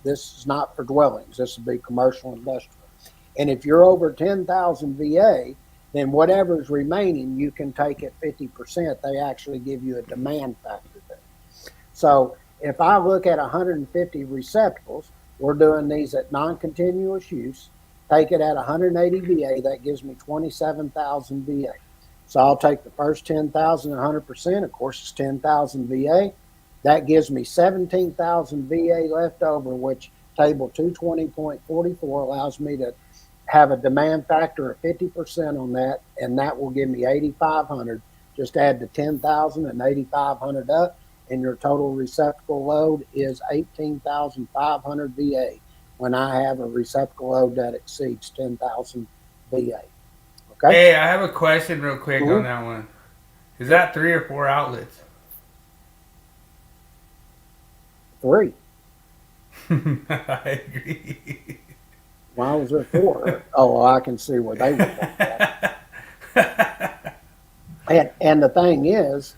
This is not for dwellings. This would be commercial, industrial. And if you're over 10,000 VA, then whatever's remaining, you can take at 50%. They actually give you a demand factor there. So if I look at 150 receptacles, we're doing these at non-continuous use. Take it at 180 VA, that gives me 27,000 VA. So I'll take the first 10,000 100%. Of course, it's 10,000 VA. That gives me 17,000 VA left over, which table 220.44 allows me to have a demand factor of 50% on that, and that will give me 8,500. Just add the 10,000 and 8,500 up, and your total receptacle load is 18,500 VA when I have a receptacle load that exceeds 10,000 VA. Okay. Hey, I have a question real quick on that one. Is that 3 or 4 outlets? 3. I agree. Why was it 4? Oh, well, I can see where they were. And the thing is,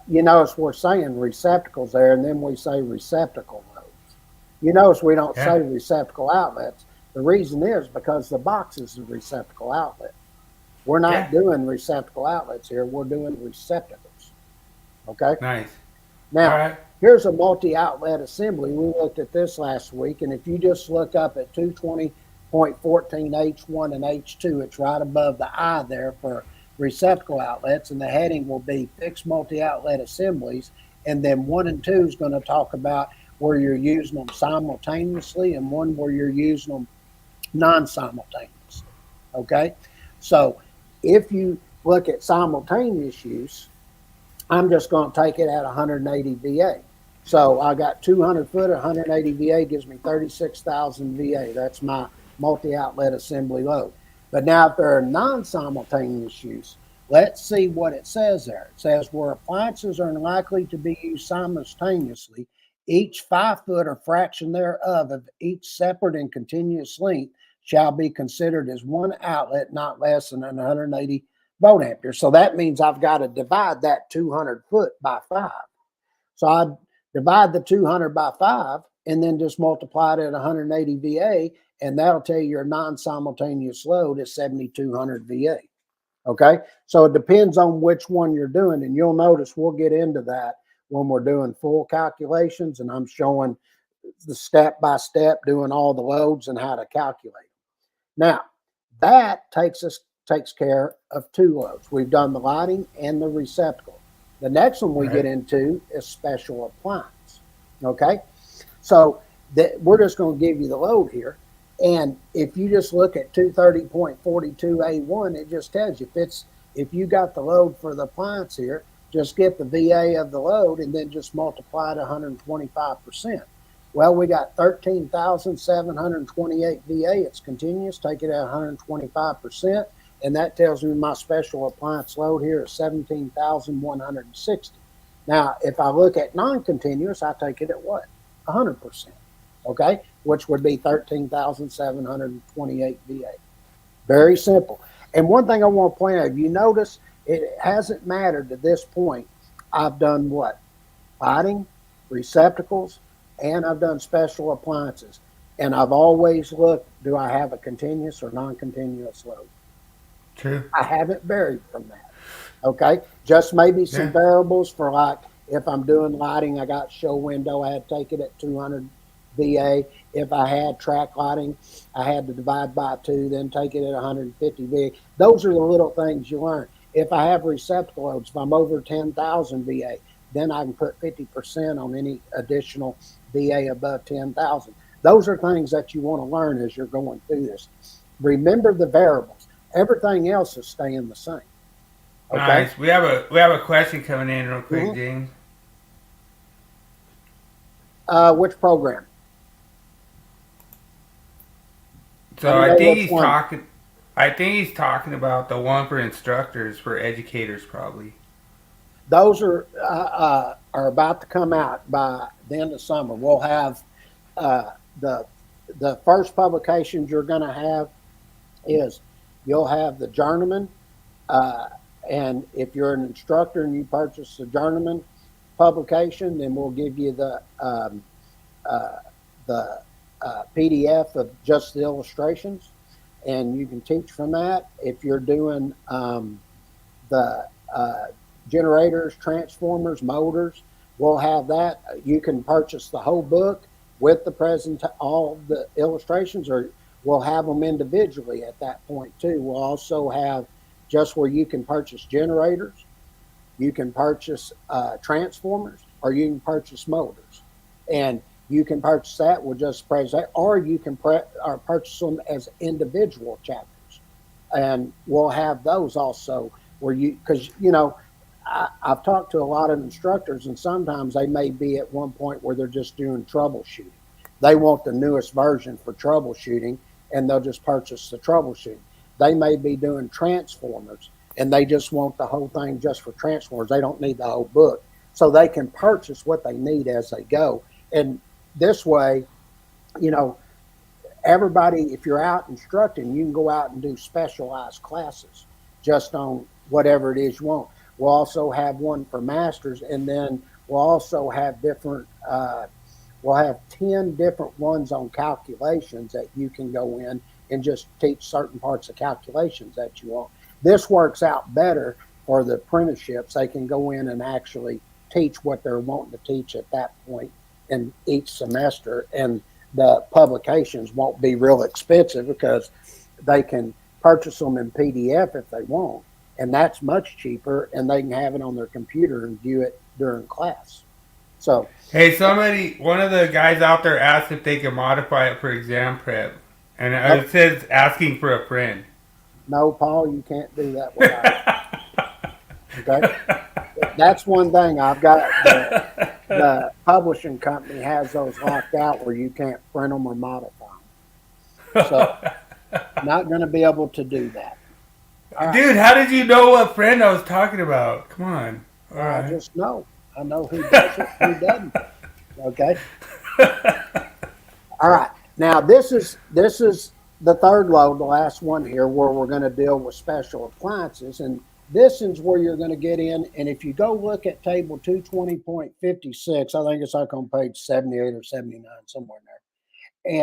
you notice we're saying receptacles there, and then we say receptacle loads. You notice we don't say receptacle outlets. The reason is because the box is a receptacle outlet. We're not doing receptacle outlets here. We're doing receptacles. Okay? Nice. Now, here's a multi-outlet assembly. We looked at this last week, and if you just look up at 220.14 H1 and H2, it's right above the I there for receptacle outlets, and the heading will be fixed multi-outlet assemblies, And then 1 and 2 is going to talk about where you're using them simultaneously and one where you're using them non-simultaneously. Okay? So if you look at simultaneous use, I'm just going to take it at 180 VA. So I got 200 foot, 180 VA gives me 36,000 VA. That's my multi-outlet assembly load. But now if they're non-simultaneous use, let's see what it says there. It says where appliances are unlikely to be used simultaneously, each 5 foot or fraction thereof of each separate and continuous length shall be considered as one outlet not less than 180 volt ampere. So that means I've got to divide that 200 foot by 5. So I divide the 200 by 5 and then just multiply it at 180 VA, and that'll tell you your non-simultaneous load is 7,200 VA. Okay, so it depends on which one you're doing, and you'll notice we'll get into that when we're doing full calculations, and I'm showing the step by step, doing all the loads and how to calculate them. Now, that takes care of 2 loads. We've done the lighting and the receptacle. The next one we get into is special appliance. Okay, so we're just going to give you the load here. And if you just look at 230.42A1, it just tells you if you got the load for the appliance here, just get the VA of the load and then just multiply it 125%. Well, we got 13,728 VA. It's continuous. Take it at 125%. And that tells me my special appliance load here is 17,160. Now, if I look at non-continuous, I take it at what? 100%. Okay, which would be 13,728 VA. Very simple. And one thing I want to point out, if you notice, it hasn't mattered to this point. I've done what? Lighting, receptacles, and I've done special appliances. And I've always looked, do I have a continuous or non-continuous load? True. I haven't varied from that. Okay, just maybe some variables for like if I'm doing lighting, I got show window, I had to take it at 200 VA. If I had track lighting, I had to divide by 2, then take it at 150 VA. Those are the little things you learn. If I have receptacle loads, if I'm over 10,000 VA, then I can put 50% on any additional VA above 10,000. Those are things that you want to learn as you're going through this. Remember the variables. Everything else is staying the same. Okay? Nice. We have a question coming in real quick, James. Which program? So I think he's talking. I think he's talking about the one for instructors, for educators, probably. Those are about to come out by the end of summer. We'll have the first publications you're going to have is you'll have the Journeyman, and if you're an instructor and you purchase the Journeyman publication, then we'll give you the PDF of just the illustrations, and you can teach from that. If you're doing the generators, transformers, motors, we'll have that. You can purchase the whole book with the all the illustrations, or we'll have them individually at that point too. We'll also have just where you can purchase generators, you can purchase transformers, or you can purchase motors, and you can purchase that with just present, or you can purchase them as individual chapters, and we'll have those also where because I've talked to a lot of instructors, and sometimes they may be at one point where they're just doing troubleshooting. They want the newest version for troubleshooting, and they'll just purchase the troubleshooting. They may be doing transformers, and they just want the whole thing just for transformers. They don't need the whole book. So they can purchase what they need as they go. And this way, everybody, if you're out instructing, you can go out and do specialized classes just on whatever it is you want. We'll also have one for masters, and then we'll also have different, we'll have 10 different ones on calculations that you can go in and just teach certain parts of calculations that you want. This works out better for the apprenticeships. They can go in and actually teach what they're wanting to teach at that point in each semester, and the publications won't be real expensive because they can purchase them in PDF if they want, and that's much cheaper, and they can have it on their computer and view it during class. So, Hey, one of the guys out there asked if they could modify it for exam prep, and nope, it says asking for a friend. no, Paul, you can't do that without us. Okay, that's one thing I've got. The publishing company has those locked out where you can't print them or modify them. So, not going to be able to do that. All right. Dude, how did you know what friend I was talking about? Come on. All I right. just know. I know who does it, who doesn't. Okay. All right. Now this is the third load, the last one here, where we're going to deal with special appliances, and this is where you're going to get in. And if you go look at table 220.56, I think it's like on page 78 or 79, somewhere in there,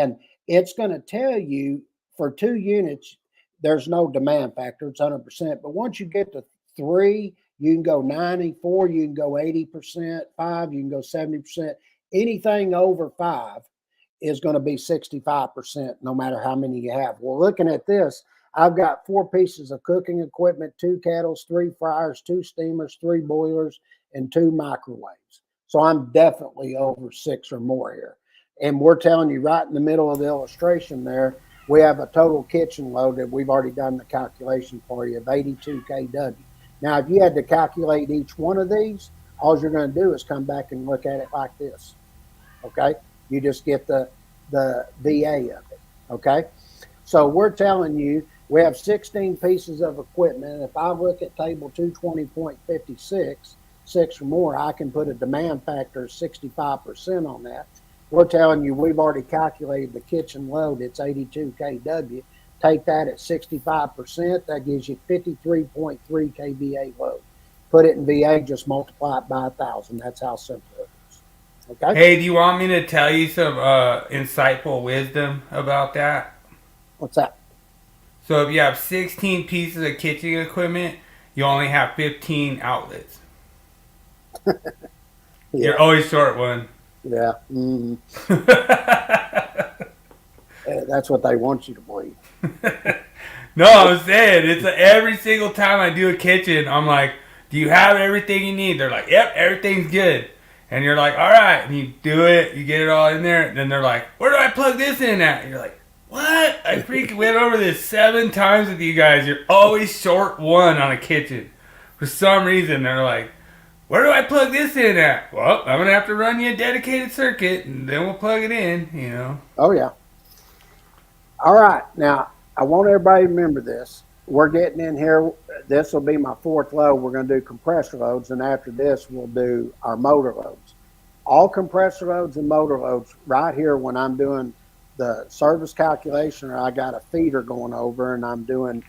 and it's going to tell you for 2 units, there's no demand factor; it's 100%. But once you get to 3, you can go 90, 4, you can go 80%, 5, you can go 70%. Anything over 5 is going to be 65%, no matter how many you have. Well, looking at this, I've got 4 pieces of cooking equipment, 2 kettles, 3 fryers, 2 steamers, 3 boilers, and 2 microwaves. So I'm definitely over 6 or more here. And we're telling you right in the middle of the illustration there, we have a total kitchen load that we've already done the calculation for you of 82 kW. Now, if you had to calculate each one of these, all you're going to do is come back and look at it like this. Okay? You just get the VA of it. Okay? So we're telling you we have 16 pieces of equipment. If I look at table 220.56, 6 or more, I can put a demand factor of 65% on that. We're telling you we've already calculated the kitchen load. It's 82 kW. Take that at 65%. That gives you 53.3 kVA load. Put it in VA, just multiply it by 1,000. That's how simple it is. Okay? Hey, do you want me to tell you some insightful wisdom about that? What's that? So if you have 16 pieces of kitchen equipment, you only have 15 outlets. Yeah. You're always short one. Yeah. Mm-hmm. That's what they want you to believe. No, I'm saying it's every single time I do a kitchen, I'm like, do you have everything you need? They're like, yep, everything's good. And you're like, all right. And you do it, you get it all in there. And then they're like, where do I plug this in at? And you're like, what? I freaking went over this 7 times with you guys. You're always short one on a kitchen. For some reason, they're like, where do I plug this in at? Well, I'm going to have to run you a dedicated circuit, and then we'll plug it in, you know. Oh, yeah. All right. Now, I want everybody to remember this. We're getting in here. This will be my 4th load. We're going to do compressor loads, and after this, we'll do our motor loads. All compressor loads and motor loads right here when I'm doing the service calculation, or I got a feeder going over, and I'm doing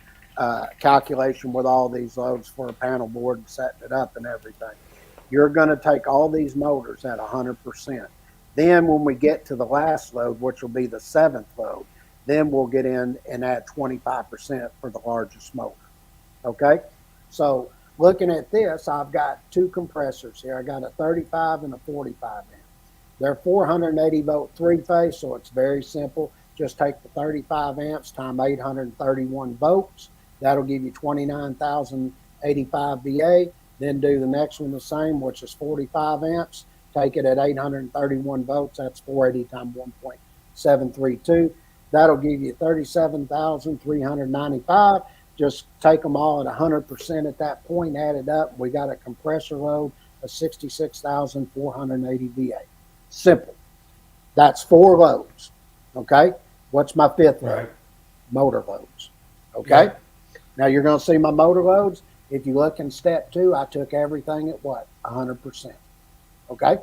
calculation with all these loads for a panel board and setting it up and everything. You're going to take all these motors at 100%. Then when we get to the last load, which will be the 7th load, then we'll get in and add 25% for the largest motor. Okay? So looking at this, I've got 2 compressors here. I got a 35 and a 45 amp. They're 480 volt 3-phase, so it's very simple. Just take the 35 amps times 831 volts. That'll give you 29,085 VA. Then do the next one the same, which is 45 amps. Take it at 831 volts. That's 480 times 1.732. That'll give you 37,395. Just take them all at 100% at that point, add it up. We got a compressor load of 66,480 VA. Simple. That's 4 loads. Okay? What's my 5th load? Right. Motor loads. Okay? Yeah. Now you're going to see my motor loads. If you look in step 2, I took everything at what? 100%. Okay?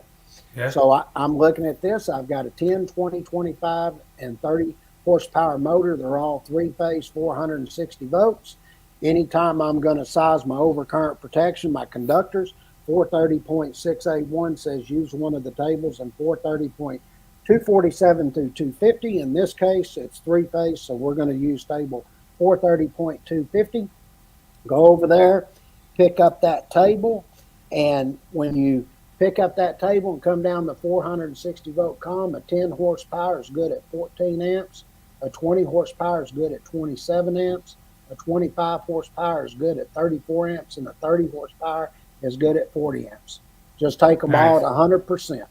Yeah. So I'm looking at this. I've got a 10, 20, 25, and 30 horsepower motor. They're all 3-phase, 460 volts. Anytime I'm going to size my overcurrent protection, my conductors, 430.681 says use one of the tables, and 430.247 through 250. In this case, it's 3-phase, so we're going to use table 430.250. Go over there, pick up that table, and when you pick up that table and come down the 460 volt column, a 10 horsepower is good at 14 amps, a 20 horsepower is good at 27 amps, a 25 horsepower is good at 34 amps, and a 30 horsepower is good at 40 amps. Just take them all Nice. at 100%.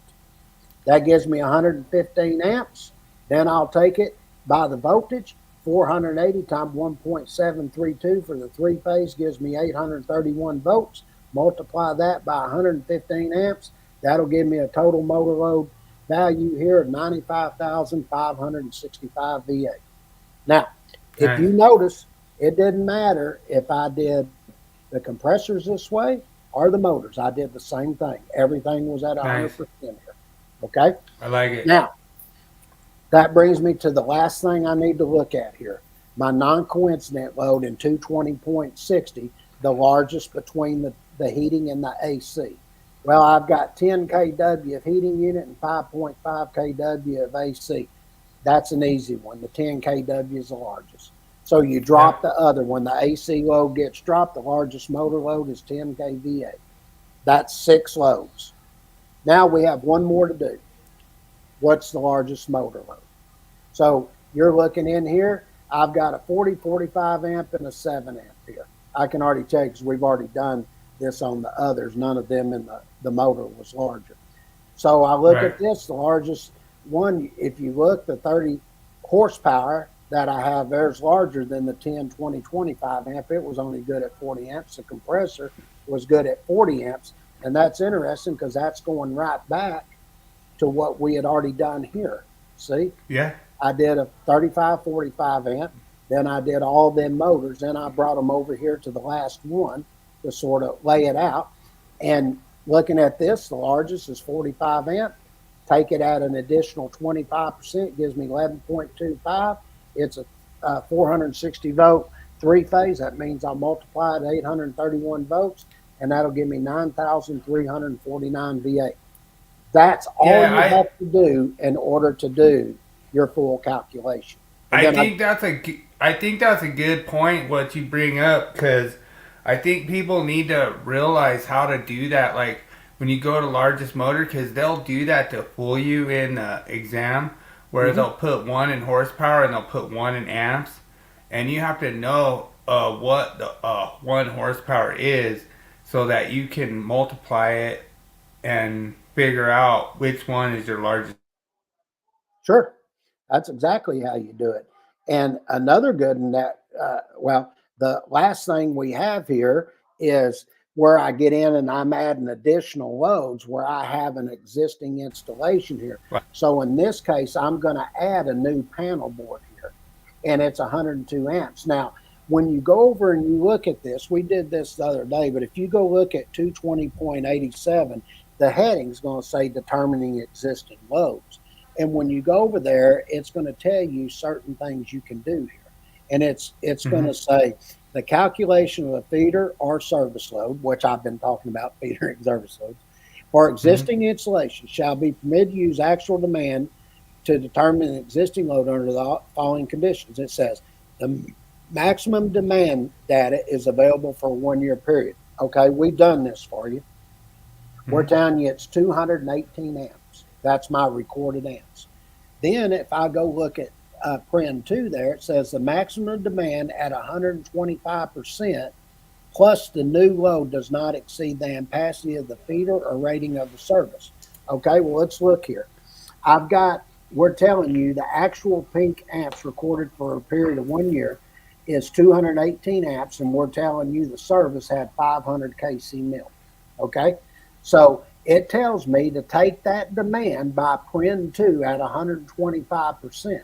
That gives me 115 amps. Then I'll take it by the voltage. 480 times 1.732 for the three-phase gives me 831 volts. Multiply that by 115 amps. That'll give me a total motor load value here of 95,565 VA. Now, if Nice. you notice, it didn't matter if I did the compressors this way or the motors. I did the same thing. Everything was at 100% here. Okay? I like it. Now, that brings me to the last thing I need to look at here. My non-coincident load in 220.60, the largest between the heating and the AC. Well, I've got 10 kW of heating unit and 5.5 kW of AC. That's an easy one. The 10 kW is the largest. So you drop the other one. The AC load gets dropped. The largest motor load is 10 kVA. That's 6 loads. Now we have one more to do. What's the largest motor load? So you're looking in here. I've got a 40, 45 amp and a 7 amp here. I can already tell you because we've already done this on the others. None of them in the motor was larger. So I look at this, the largest one, if you look, the 30 horsepower that I have there's larger than the 10, 20, 25 amp. It was only good at 40 amps. The compressor was good at 40 amps. And that's interesting because that's going right back to what we had already done here. See? Yeah. I did a 35, 45 amp. Then I did all them motors. Then I brought them over here to the last one to sort of lay it out. And looking at this, the largest is 45 amp. Take it at an additional 25%, gives me 11.25. It's a 460 volt three-phase. That means I'll multiply it 831 volts, and that'll give me 9,349 VA. That's all you have to do in order to do your full calculation. I think that's a good point what you bring up, because I think people need to realize how to do that. Like when you go to largest motor, because they'll do that to fool you in the exam, where they'll put one in horsepower and they'll put one in amps, and you have to know what the 1 horsepower is so that you can multiply it and figure out which one is your largest. Sure. That's exactly how you do it. And another good in that, the last thing we have here is where I get in and I'm adding additional loads where I have an existing installation here. Right. So in this case, I'm going to add a new panel board here, and it's 102 amps. Now, when you go over and you look at this, we did this the other day, but if you go look at 220.87, the heading's going to say determining existing loads. And when you go over there, it's going to tell you certain things you can do here. And it's going to say the calculation of a feeder or service load, which I've been talking about, feeder and service loads, for existing installation shall be permitted to use actual demand to determine an existing load under the following conditions. It says the maximum demand data is available for a 1-year period. Okay, we've done this for you. We're telling you it's 218 amps. That's my recorded amps. Then if I go look at Pren 2 there, it says the maximum demand at 125% plus the new load does not exceed the ampacity of the feeder or rating of the service. Okay, well, let's look here. We're telling you the actual peak amps recorded for a period of 1 year is 218 amps, and we're telling you the service had 500 kc mil. Okay, so it tells me to take that demand by Pren 2 at 125%.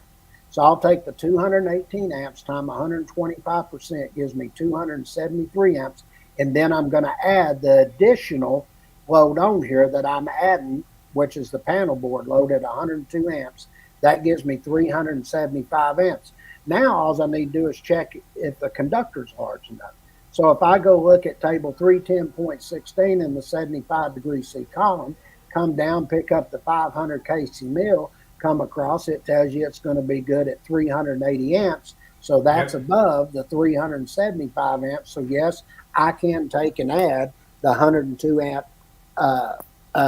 So I'll take the 218 amps times 125% gives me 273 amps. And then I'm going to add the additional load on here that I'm adding, which is the panel board load at 102 amps. That gives me 375 amps. Now all I need to do is check if the conductor is large enough. So if I go look at table 310.16 in the 75 degree C column, come down, pick up the 500 kc mil, come across, it tells you it's going to be good at 380 amps. So that's above the 375 amps. So yes, I can take and add the 102 amp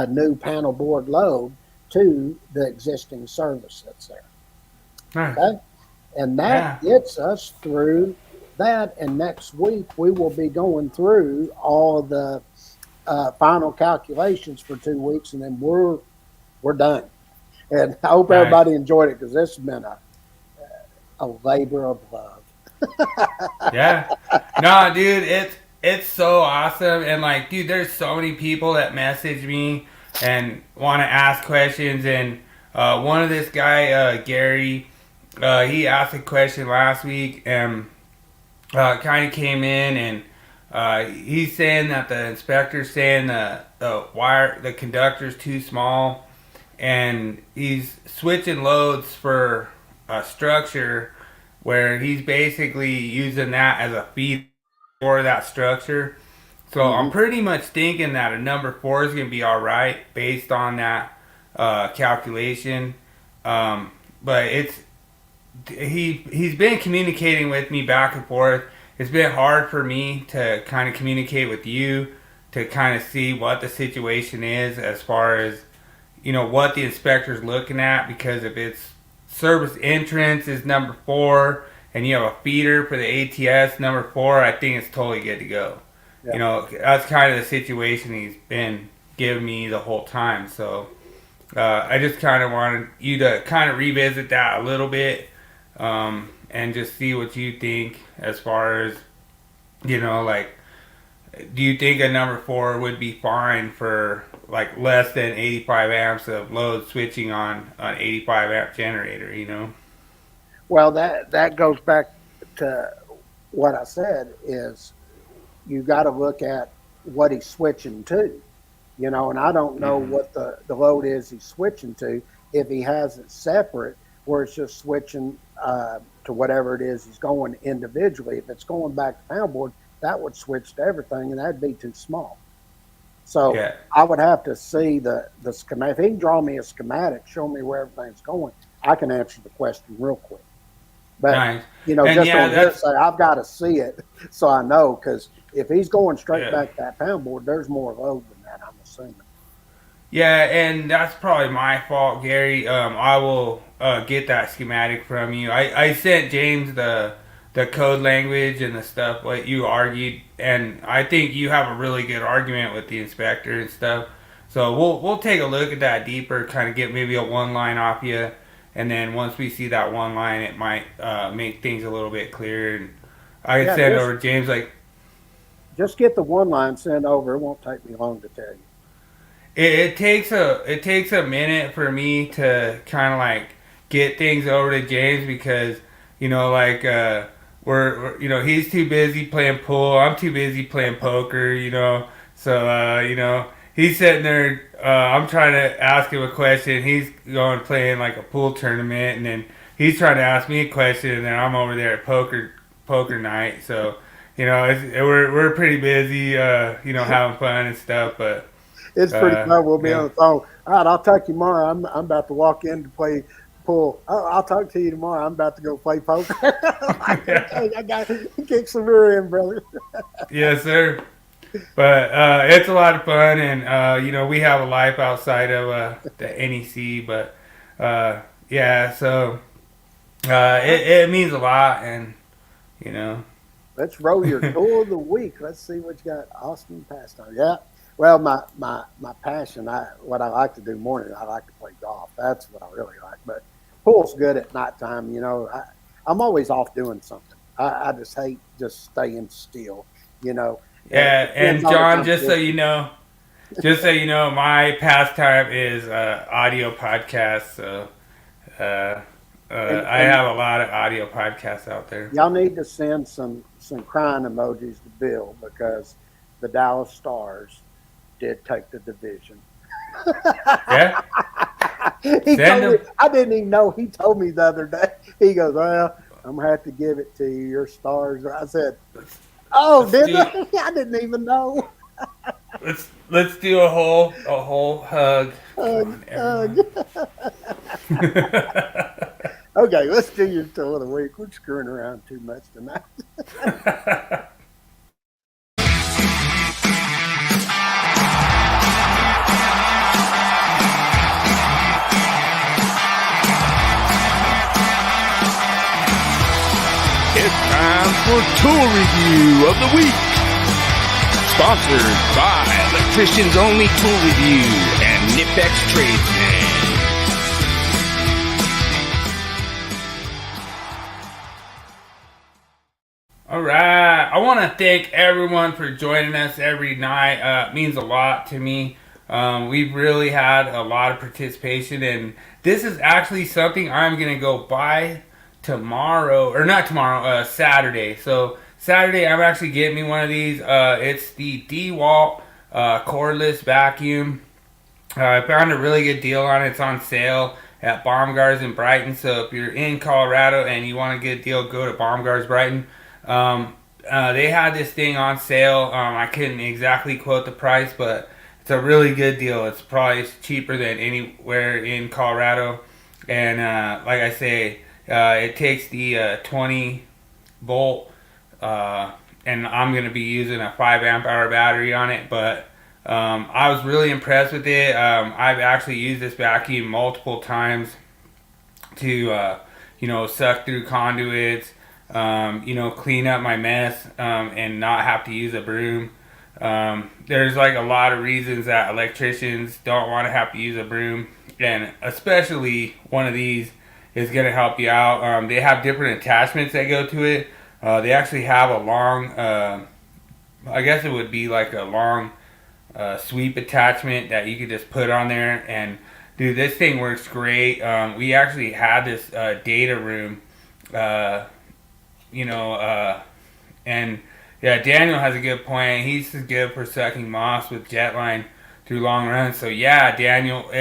new panel board load to the existing service that's there. Nice. Okay? And that gets us through that. And next week we will be going through all the final calculations for 2 weeks, and then we're done. And I hope Nice. everybody enjoyed it, because this has been a labor of love. Yeah. No, dude, it's so awesome. And like, dude, there's so many people that message me and want to ask questions. And one of this guy, Gary, he asked a question last week and kind of came in, and he's saying that the inspector's saying the conductor's too small, and he's switching loads for a structure where he's basically using that as a feed for that structure. So I'm pretty much thinking that a number 4 is going to be all right based on that calculation. But he's been communicating with me back and forth. It's been hard for me to kind of communicate with you to kind of see what the situation is as far as, what the inspector's looking at, because if it's service entrance is number 4 and you have a feeder for the ATS number 4, I think it's totally good to go. Yeah. That's kind of the situation he's been giving me the whole time. So I just kind of wanted you to kind of revisit that a little bit, and just see what you think as far as, like, do you think a number 4 would be fine for like less than 85 amps of load switching on an 85 amp generator, Well, that goes back to what I said, is you got to look at what he's switching to, and I don't know what the load is he's switching to. If he has it separate where it's just switching to whatever it is he's going individually, if it's going back to Panelboard, that would switch to everything, and that'd be too small. So yeah. I would have to see the schematic. If he can draw me a schematic, show me where everything's going, I can answer the question real quick. But, nice. Just on hearsay, I've got to see it so I know, because if he's going straight back to that Panelboard, there's more load than that, I'm assuming. Yeah, and that's probably my fault, Gary. I will get that schematic from you. I sent James the code language and the stuff what you argued, and I think you have a really good argument with the inspector and stuff. So we'll take a look at that deeper, kind of get maybe a one line off you, and then once we see that one line, it might make things a little bit clearer. And I can send over James, like, just get the one line sent over. It won't take me long to tell you. It takes a minute for me to kind of like get things over to James, because we're he's too busy playing pool, I'm too busy playing poker, so he's sitting there, I'm trying to ask him a question, he's going playing like a pool tournament, and then he's trying to ask me a question, and then I'm over there at poker night. So we're pretty busy having fun and stuff, but it's pretty fun. We'll be on the phone. All right, I'll talk to you tomorrow. I'm about to walk in to play pool. Oh, I'll talk to you tomorrow. I'm about to go play poker. I got to kick some rear end, brother. Yes, sir. But it's a lot of fun, and we have a life outside of the NEC. But so it means a lot, and Let's roll your tool of the week. Let's see what you got. Austin pastime. Yeah. Well, my passion, what I like to do morning, I like to play golf. That's what I really like. But pool's good at nighttime. I'm always off doing something. I just hate just staying still. Yeah, and John, just so you know, my pastime is audio podcasts. So I have a lot of audio podcasts out there. Y'all need to send some crying emojis to Bill, because the Dallas Stars did take the division. Yeah. I didn't even know. He told me the other day. He goes, "Well, I'm gonna have to give it to you. Your Stars." I said, "Oh, did I? I didn't even know." Let's do a whole hug. Hug. Okay, let's do your tool of the week. We're screwing around too much tonight. It's time for Tool Review of the Week. Sponsored by Electrician's only tool review and Nipex Tradesman. All right. I want to thank everyone for joining us every night. It means a lot to me. We've really had a lot of participation, and this is actually something I'm going to go buy tomorrow, or not tomorrow, Saturday. So Saturday, I'm actually getting me one of these. It's the DeWalt Cordless vacuum. I found a really good deal on it. It's on sale at Baumgars in Brighton. So if you're in Colorado and you want a good deal, go to Baumgars Brighton. They had this thing on sale. I couldn't exactly quote the price, but it's a really good deal. It's probably cheaper than anywhere in Colorado. And like I say, it takes the 20 volt, and I'm going to be using a 5 amp hour battery on it. But I was really impressed with it. I've actually used this vacuum multiple times to, suck through conduits, clean up my mess, and not have to use a broom. There's like a lot of reasons that electricians don't want to have to use a broom, and especially one of these is going to help you out. They have different attachments that go to it. They actually have a long, I guess it would be like a long sweep attachment that you could just put on there, and dude, this thing works great. We actually had this data room, and yeah, Daniel has a good point. He's good for sucking moss with jetline through long runs. So yeah, Daniel,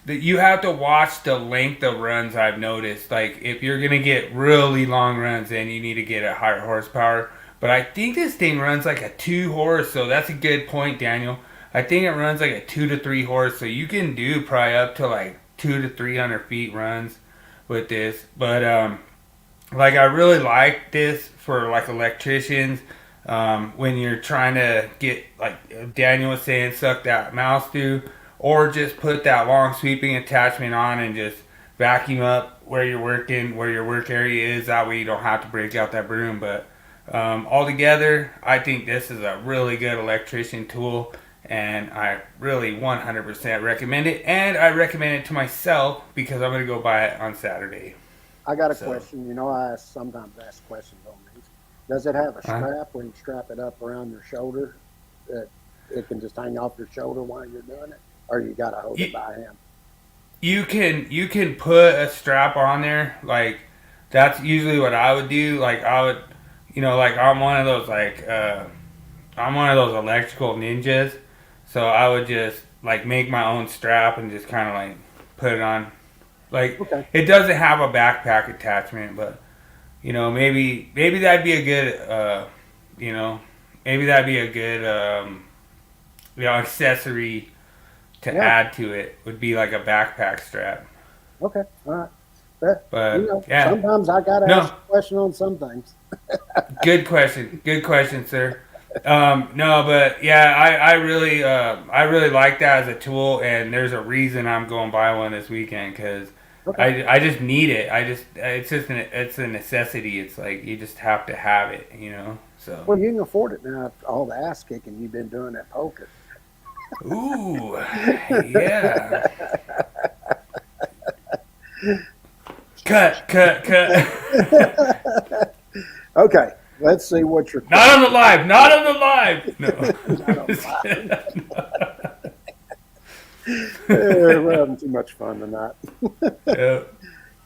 you have to watch the length of runs. I've noticed, like if you're gonna get really long runs, then you need to get a higher horsepower. But I think this thing runs like a 2 horse, so that's a good point, Daniel. I think it runs like a 2 to 3 horse, so you can do probably up to like 200 to 300 feet runs with this. But like I really like this for like electricians. When you're trying to get, like Daniel was saying, suck that mouse through, or just put that long sweeping attachment on and just vacuum up where you're working, where your work area is. That way you don't have to break out that broom. But altogether, I think this is a really good electrician tool, and I really 100% recommend it. And I recommend it to myself because I'm going to go buy it on Saturday. I got a question. I sometimes ask questions on these. Does it have a strap where you strap it up around your shoulder that it can just hang off your shoulder while you're doing it, or you got to hold it by hand? You can put a strap on there. Like that's usually what I would do. Like I would, like I'm one of those electrical ninjas. So I would just like make my own strap and just kind of like put it on. Like It doesn't have a backpack attachment, but maybe that'd be a good accessory to add to it. Would be like a backpack strap. Okay, all right. But sometimes I gotta ask a question on some things. Good question, sir. But yeah, I really like that as a tool, and there's a reason I'm going to buy one this weekend because I just need it. It's a necessity. It's like you just have to have it, So well, you can afford it now. All the ass kicking you've been doing at poker. Ooh, yeah. Cut. Okay, let's see what you're. Not on the live. Not on the live. No. Not on the live. We're having too much fun tonight. Yep.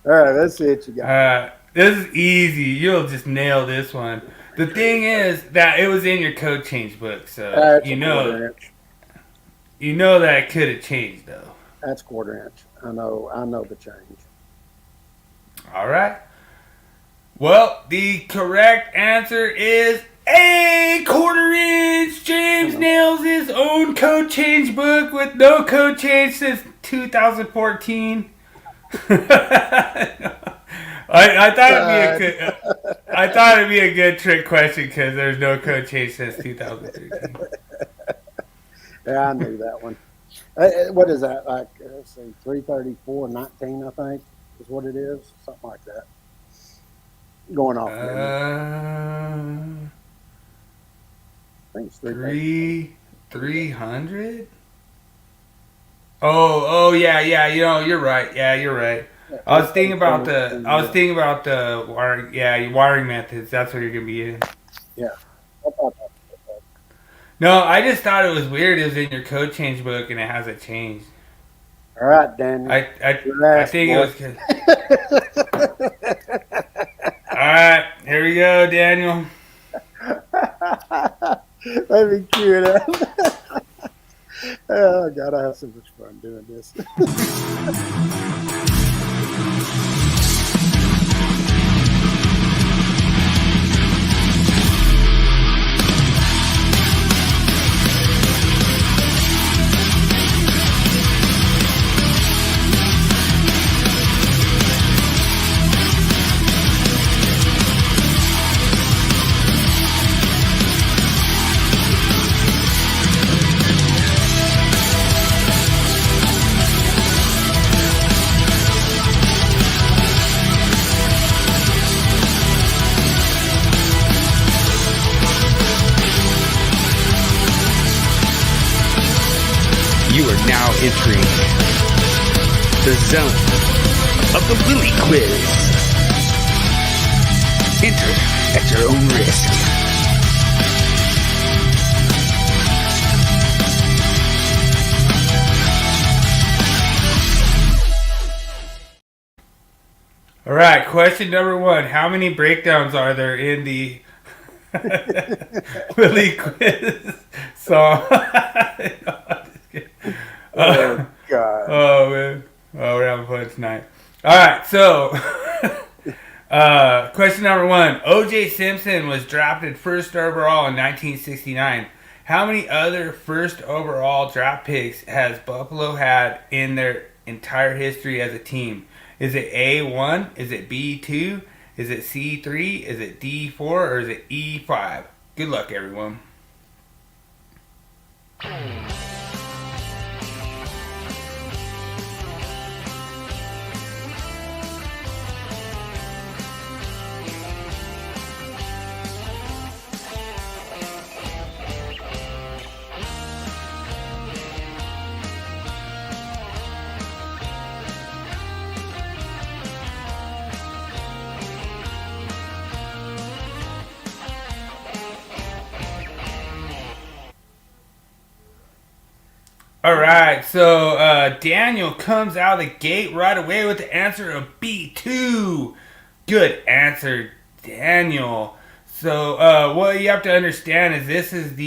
All right, let's see what you got. This is easy. You'll just nail this one. The thing is that it was in your code change book, so you know that it could have changed though. That's 1/4 inch. I know the change. All right. Well, the correct answer is a 1/4 inch. James nails his own code change book with no code change since 2014. I thought it'd be a good trick question because there's no code change since 2013. Yeah, I knew that one. What is that? Like, let's see, 334.19, I think, is what it is. Something like that. Going off. I think it's 3. 300? Oh, yeah. You're right. Yeah, you're right. I was thinking about the wiring methods. That's what you're gonna be in. Yeah. I thought that was No, I just thought it was weird. It was in your code change book and it hasn't changed. all right, Daniel. I think it was good. All right, here we go, Daniel. Let me cue it up. Oh, God, I have so much fun doing this. You are now entering the zone of the Willie Quiz. Enter at your own risk. All right, question number 1. How many breakdowns are there in the Willie Quiz song? Oh, God. Oh, man. Oh, we're having fun tonight. All right, so question number 1. O.J. Simpson was drafted first overall in 1969. How many other first overall draft picks has Buffalo had in their entire history as a team? Is it A1? Is it B2? Is it C3? Is it D4? Or is it E5? Good luck, everyone. All right, so Daniel comes out of the gate right away with the answer of B2. Good answer, Daniel. So what you have to understand is this is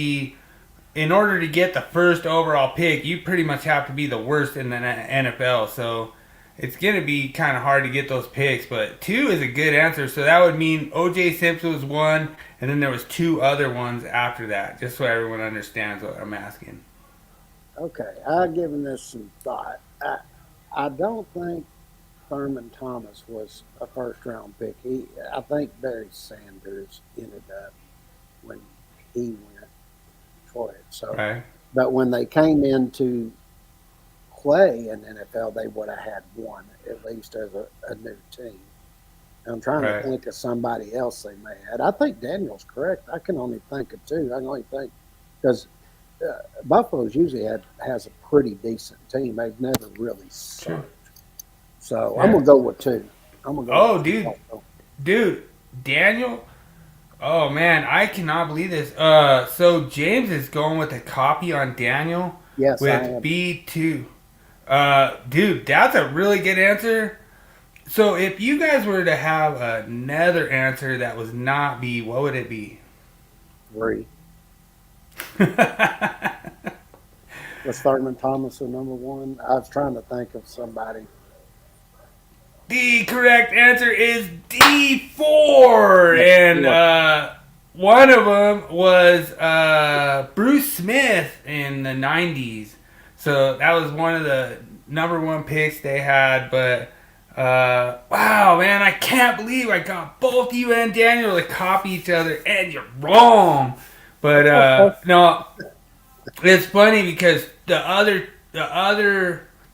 in order to get the first overall pick, you pretty much have to be the worst in the NFL. So it's going to be kind of hard to get those picks, but 2 is a good answer. So that would mean O.J. Simpson was 1, and then there was 2 other ones after that, just so everyone understands what I'm asking. Okay, I've given this some thought. I don't think Thurman Thomas was a first-round pick. I think Barry Sanders ended up when he went for it. So, Right. But when they came into play in NFL, they would have had one at least as a new team. And I'm trying Right. to think of somebody else they may have. I think Daniel's correct. I can only think of 2. I can only think because Buffalo's usually has a pretty decent team. They've never really sucked. Sure. So Yeah. I'm gonna go with 2. I'm gonna go. Oh, with dude. Buffalo. Dude, Daniel. Oh man, I cannot believe this. So James is going with a copy on Daniel Yes, I with am. B2. Dude, that's a really good answer. So if you guys were to have another answer that was not B, what would it be? 3. Was Thurman Thomas the number 1? I was trying to think of somebody. The correct answer is D4, and one of them was Bruce Smith in the 90s. So that was one of the number 1 picks they had. But wow, man, I can't believe I got both you and Daniel to copy each other, and you're wrong. But no, it's funny because the other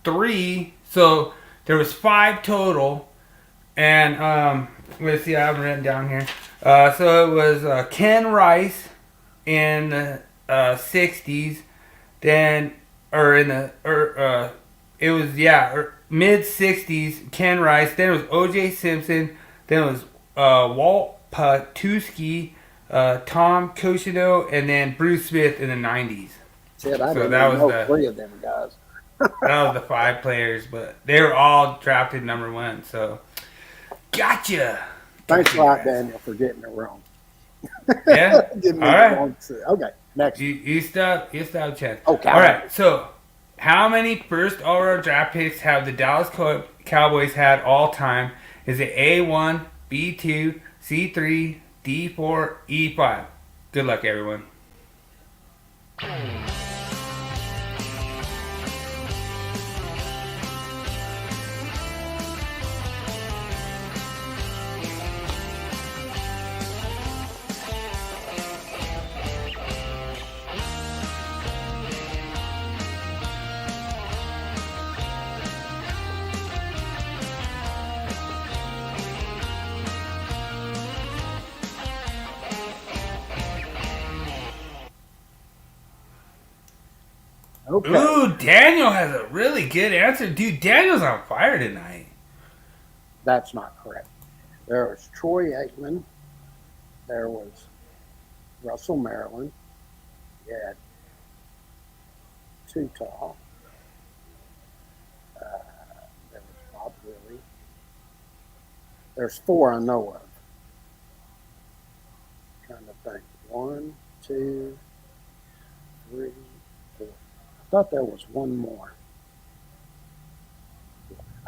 3. So there was 5 total, and let's see, I have it written down here. So it was Ken Rice in the 60s, Then, it was, mid 60s, Ken Rice. Then it was O.J. Simpson. Then it was Walt Patuski, Tom Cochino, and then Bruce Smith in the 90s. Shit, I So didn't that even was know the- 3 of them guys. That was the 5 players, but they were all drafted number 1. So, gotcha. Thanks a lot, guys. Daniel, for getting it wrong. Yeah. Give me All the right. wrong set. Okay, next. You still have a chance. Okay. All right. So, how many first overall draft picks have the Dallas Cowboys had all time? Is it A1, B2, C3, D4, E5? Good luck, everyone. Okay. Ooh, Daniel has a really good answer. Dude, Daniel's on fire tonight. That's not correct. There was Troy Aikman. There was Russell Maryland. You had Tall. There was Bob Willie. There's 4 I know of. Trying to think. 1, 2, 3, 4. I thought there was one more.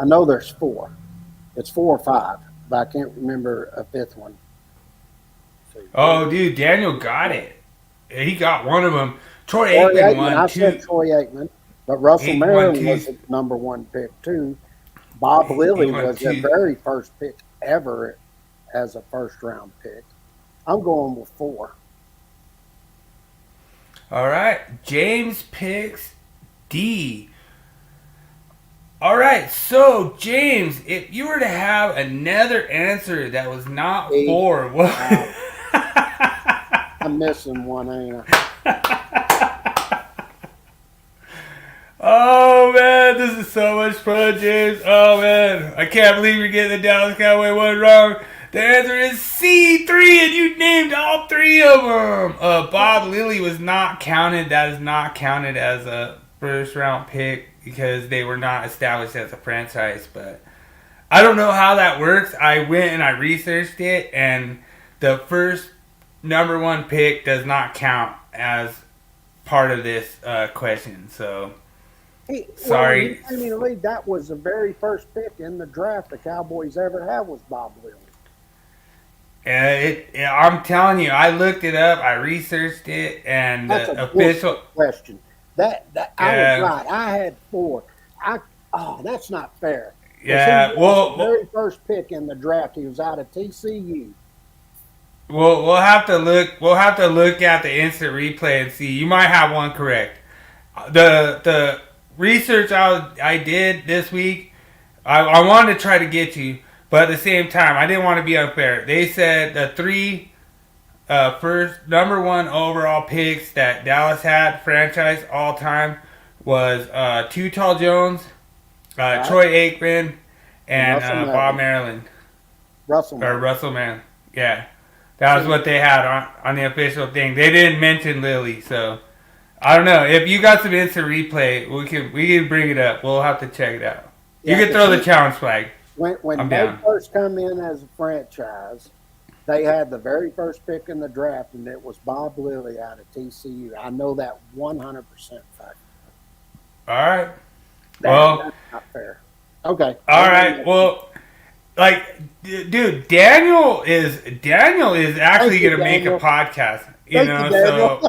I know there's 4. It's 4 or 5, but I can't remember a 5th one. Oh, dude, Daniel got it. He got one of them. Troy Troy Aikman Aikman. won I 2. said Troy Aikman, but Russell Aikman Maryland won was 2. the number 1 pick too. Bob Lilly won was their 2. very first pick ever as a first round pick. I'm going with 4. All right. James picks D. All right. So, James, if you were to have another answer that was not E. 4, what? I'm missing one, ain't I? Oh, man. This is so much fun, James. Oh, man. I can't believe you're getting the Dallas Cowboy one wrong. The answer is C3, and you named all 3 of them. Bob Lilly was not counted. That is not counted as a first-round pick because they were not established as a franchise. But I don't know how that works. I went and I researched it, and the first number 1 pick does not count as part of this question. So, sorry. I mean, Lee, that was the very first pick in the draft the Cowboys ever had was Bob Lilly. I'm telling you, I looked it up, I researched it, and That's the a official question. That I Yeah. was right. I had 4. That's not fair. 'Cause Yeah, he was the well, very first pick in the draft. He was out of TCU. we'll have to look. We'll have to look at the instant replay and see. You might have one correct. The research I did this week, I wanted to try to get you, but at the same time, I didn't want to be unfair. They said the 3 first number 1 overall picks that Dallas had franchise all time was Tall Jones, Right. Troy Aikman, and Russell Bob Maryland. Russell. Or Russell Mann. Yeah. That was what they had on the official thing. They didn't mention Lilly, so I don't know. If you got some instant replay, we can bring it up. We'll have to check it out. You Yeah, can throw the challenge flag. When I'm they down. first come in as a franchise, they had the very first pick in the draft, and it was Bob Lilly out of TCU. I know that 100% fact. All right. That's not fair. Okay. All right. Well, dude, Daniel is actually Thank you, going to make a Daniel. podcast. Thank you, Daniel.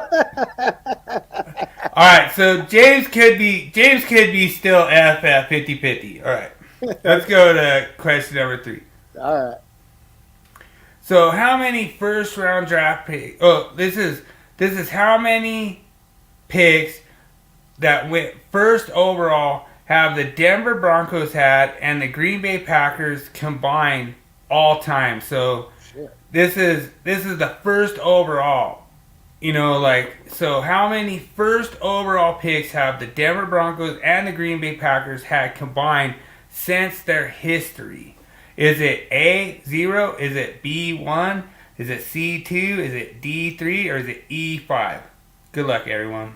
All right. So James could be still FF 50-50. All right. Let's go to question number 3. All right. So how many first round draft picks? Oh, this is how many picks that went first overall have the Denver Broncos had and the Green Bay Packers combined all time. So Shit. this is the first overall. so how many first overall picks have the Denver Broncos and the Green Bay Packers had combined since their history? Is it A, 0? Is it B, 1? Is it C, 2? Is it D, 3? Or is it E, 5? Good luck, everyone.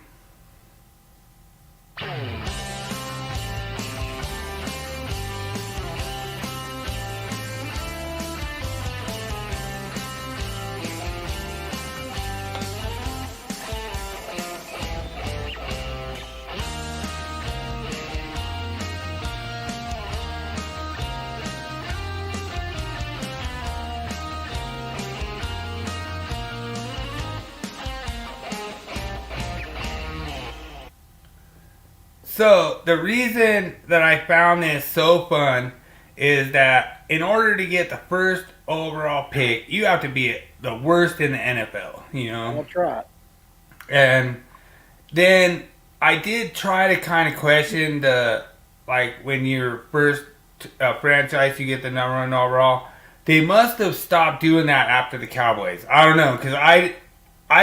So the reason that I found this so fun is that in order to get the first overall pick, you have to be the worst in the NFL, That's right. And then I did try to kind of question when you're first franchise, you get the number one overall. They must have stopped doing that after the Cowboys. I don't know, because I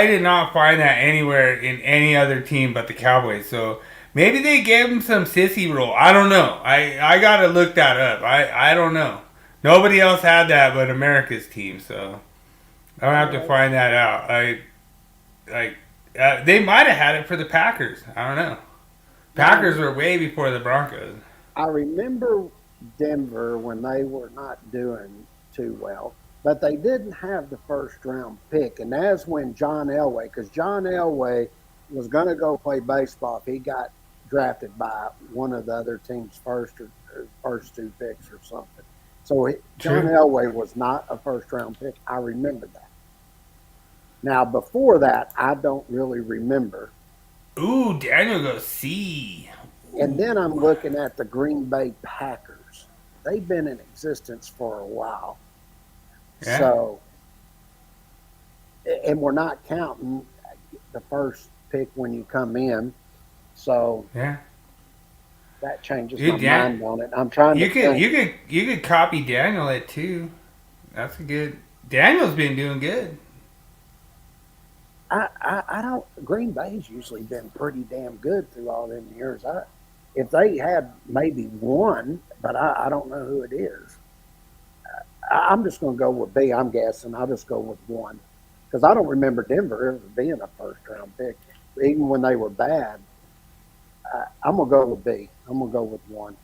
did not find that anywhere in any other team but the Cowboys. So maybe they gave him some sissy rule. I don't know. I gotta look that up. I don't know. Nobody else had that but America's team, so I'll have to find that out. They might have had it for the Packers. I don't know. Packers were way before the Broncos. I remember Denver when they were not doing too well, but they didn't have the first round pick, and that's when John Elway, because John Elway was going to go play baseball if he got drafted by one of the other team's first two picks or something. So John Elway was not a first round pick. I remember that. Now, before that, I don't really remember. Ooh, Daniel goes C. And then I'm looking at the Green Bay Packers. They've been in existence for a while. Yeah. So, and we're not counting the first pick when you come in. So yeah, that changes my mind on it. I'm trying to you could copy Daniel it too. That's a good. Daniel's been doing good. I don't. Green Bay's usually been pretty damn good through all them years. If they had maybe one, but I don't know who it is. I'm just going to go with B. I'm guessing. I'll just go with one because I don't remember Denver ever being a first round pick, even when they were bad. I'm going to go with B. I'm going to go with one.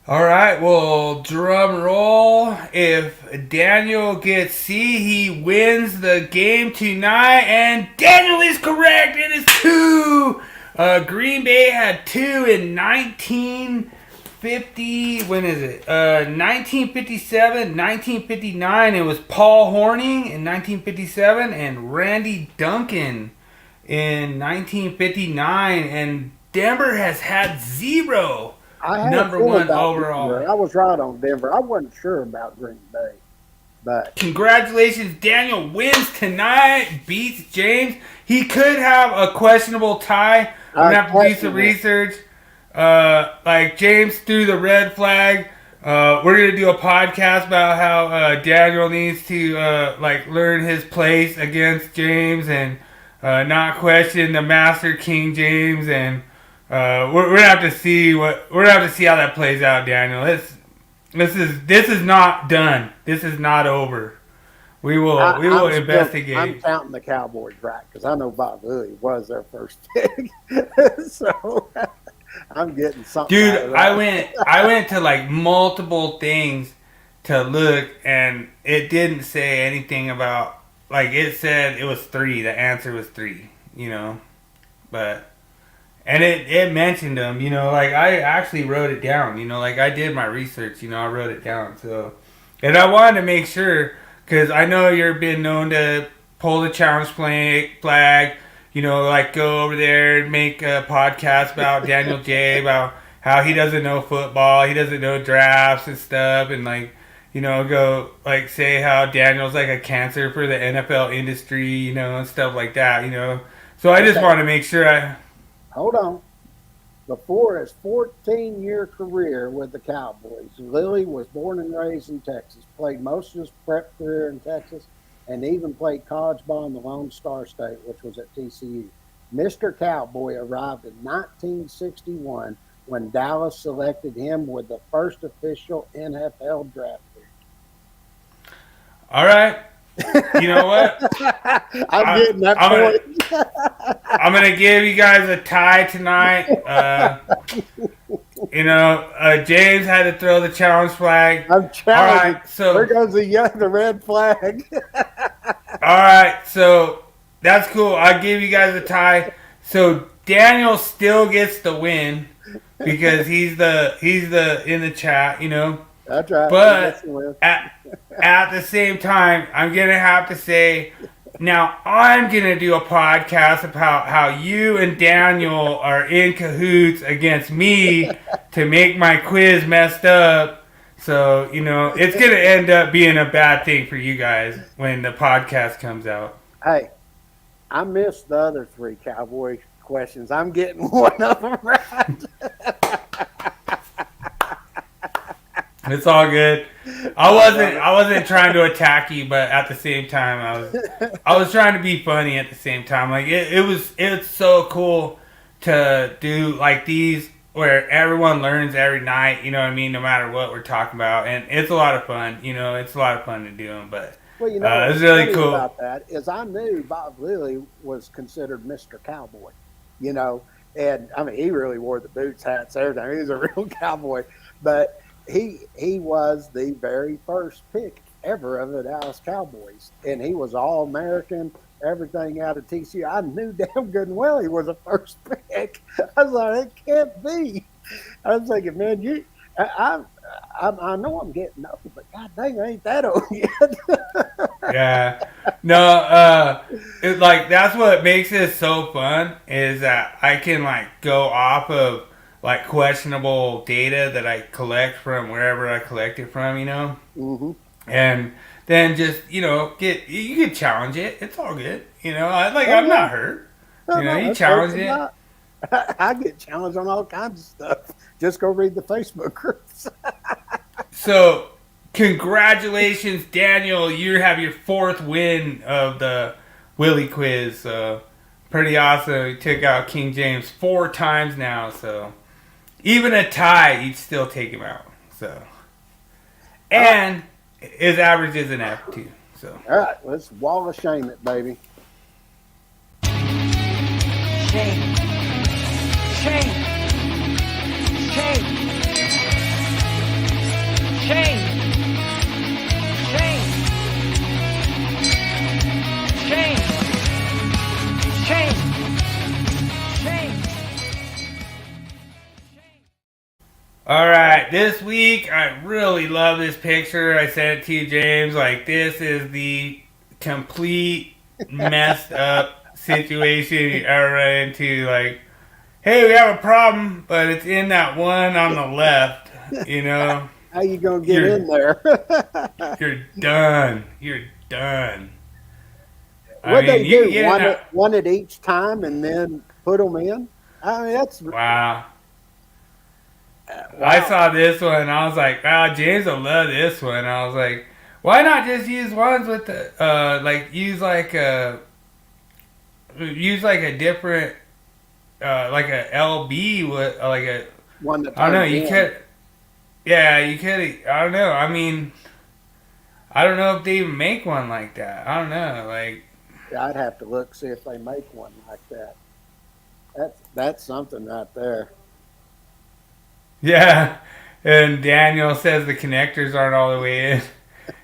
All right, well, drum roll. If Daniel gets C, he wins the game tonight. And Daniel is correct. It is 2. Green Bay had 2 in 1950. When is it? 1957, 1959. It was Paul Hornung in 1957 and Randy Duncan in 1959. And Denver has had 0. I had number one overall. Denver. I was right on Denver. I wasn't sure about Green Bay, but congratulations, Daniel wins tonight, beats James. He could have a questionable tie. We're gonna have to do some research. Like James threw the red flag. We're gonna do a podcast about how Daniel needs to learn his place against James and not question the Master King James and. We're gonna have to see how that plays out, Daniel. This is not done. This is not over. We will investigate. I'm counting the Cowboys right because I know Bob Willie was their first pick, so I'm getting something. Dude, out of that. I went to like multiple things to look, and it didn't say anything about it said it was 3. The answer was 3. But. And it mentioned them, I actually wrote it down, I did my research, I wrote it down. So, and I wanted to make sure, because I know you've been known to pull the challenge flag, go over there and make a podcast about Daniel J, about how he doesn't know football, he doesn't know drafts and stuff, and go say how Daniel's like a cancer for the NFL industry, and stuff like that, So I just want to make sure Hold on. Before his 14-year career with the Cowboys, Willie was born and raised in Texas, played most of his prep career in Texas, and even played college ball in the Lone Star State, which was at TCU. Mr. Cowboy arrived in 1961 when Dallas selected him with the first official NFL draft pick. All right. You know what? I'm getting that point. I'm going to give you guys a tie tonight. James had to throw the challenge flag. I'm challenging. All right, so there goes the red flag. all right, so that's cool. I'll give you guys a tie. So Daniel still gets the win because he's the in the chat, you know. That's right. But at the same time, I'm gonna have to say, now I'm gonna do a podcast about how you and Daniel are in cahoots against me to make my quiz messed up. So, you know, it's gonna end up being a bad thing for you guys when the podcast comes out. Hey, I missed the other 3 Cowboy questions. I'm getting one of them right. It's all good. I wasn't trying to attack you, but at the same time, I was trying to be funny at the same time. Like it's so cool to do like these where everyone learns every night. You know what I mean? No matter what we're talking about, and it's a lot of fun. You know, it's a lot of fun to do them. But well, you know, it's really cool. About that is I knew Bob Lilly was considered Mr. Cowboy. You know, and I mean he really wore the boots, hats, everything. He was a real cowboy, but. He was the very first pick ever of the Dallas Cowboys, and he was All-American, everything out of TCU. I knew damn good and well he was a first pick. I was like, it can't be. I was thinking, man, I know I'm getting old, but god dang, I ain't that old yet. Yeah, no, it's like that's what makes it so fun is that I can like go off of like questionable data that I collect from wherever I collect it from, you know, and then just you know you can challenge it. It's all good, you know. I'm not hurt. You know, you challenge it. I get challenged on all kinds of stuff. Just go read the Facebook groups. So, congratulations, Daniel! You have your 4th win of the Willie Quiz. So, pretty awesome. You took out King James 4 times now. So. Even a tie, you'd still take him out. So, and his average is an F too. So, all right, let's wall of shame it, baby. Shame, shame, shame, shame, shame, shame, shame, shame. all right, this week I really love this picture. I sent it to you, James. Like this is the complete messed up situation you ever run into. Like, hey, we have a problem, but it's in that one on the left. You know, how you gonna get in there? You're done. You're done. What they do? One at each time, and then put them in. I mean, that's wow. I saw this one and I was like, wow, James will love this one. I was like, why not just use ones with the use a different like a LB with like a one that I don't know, you could I don't know. I mean I don't know if they even make one like that. I don't know, like I'd have to look see if they make one like that. That's something right there. Yeah, and Daniel says the connectors aren't all the way in.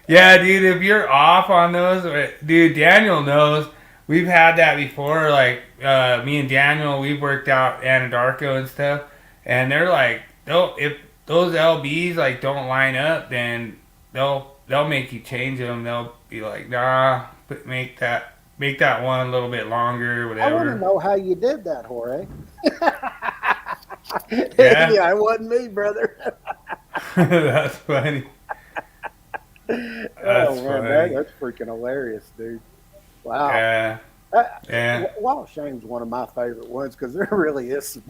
Yeah, dude, if you're off on those, dude, Daniel knows. We've had that before. Like me and Daniel, we've worked out Anadarko and stuff, and they're like, if those LBs like don't line up, then they'll make you change them. They'll be like, nah, make that one a little bit longer, whatever. I want to know how you did that, Jorge. Yeah, it wasn't me, brother. That's funny. That's funny. That's freaking hilarious, dude. Wow. Yeah. Yeah. Wall of Shame's one of my favorite ones because there really is some,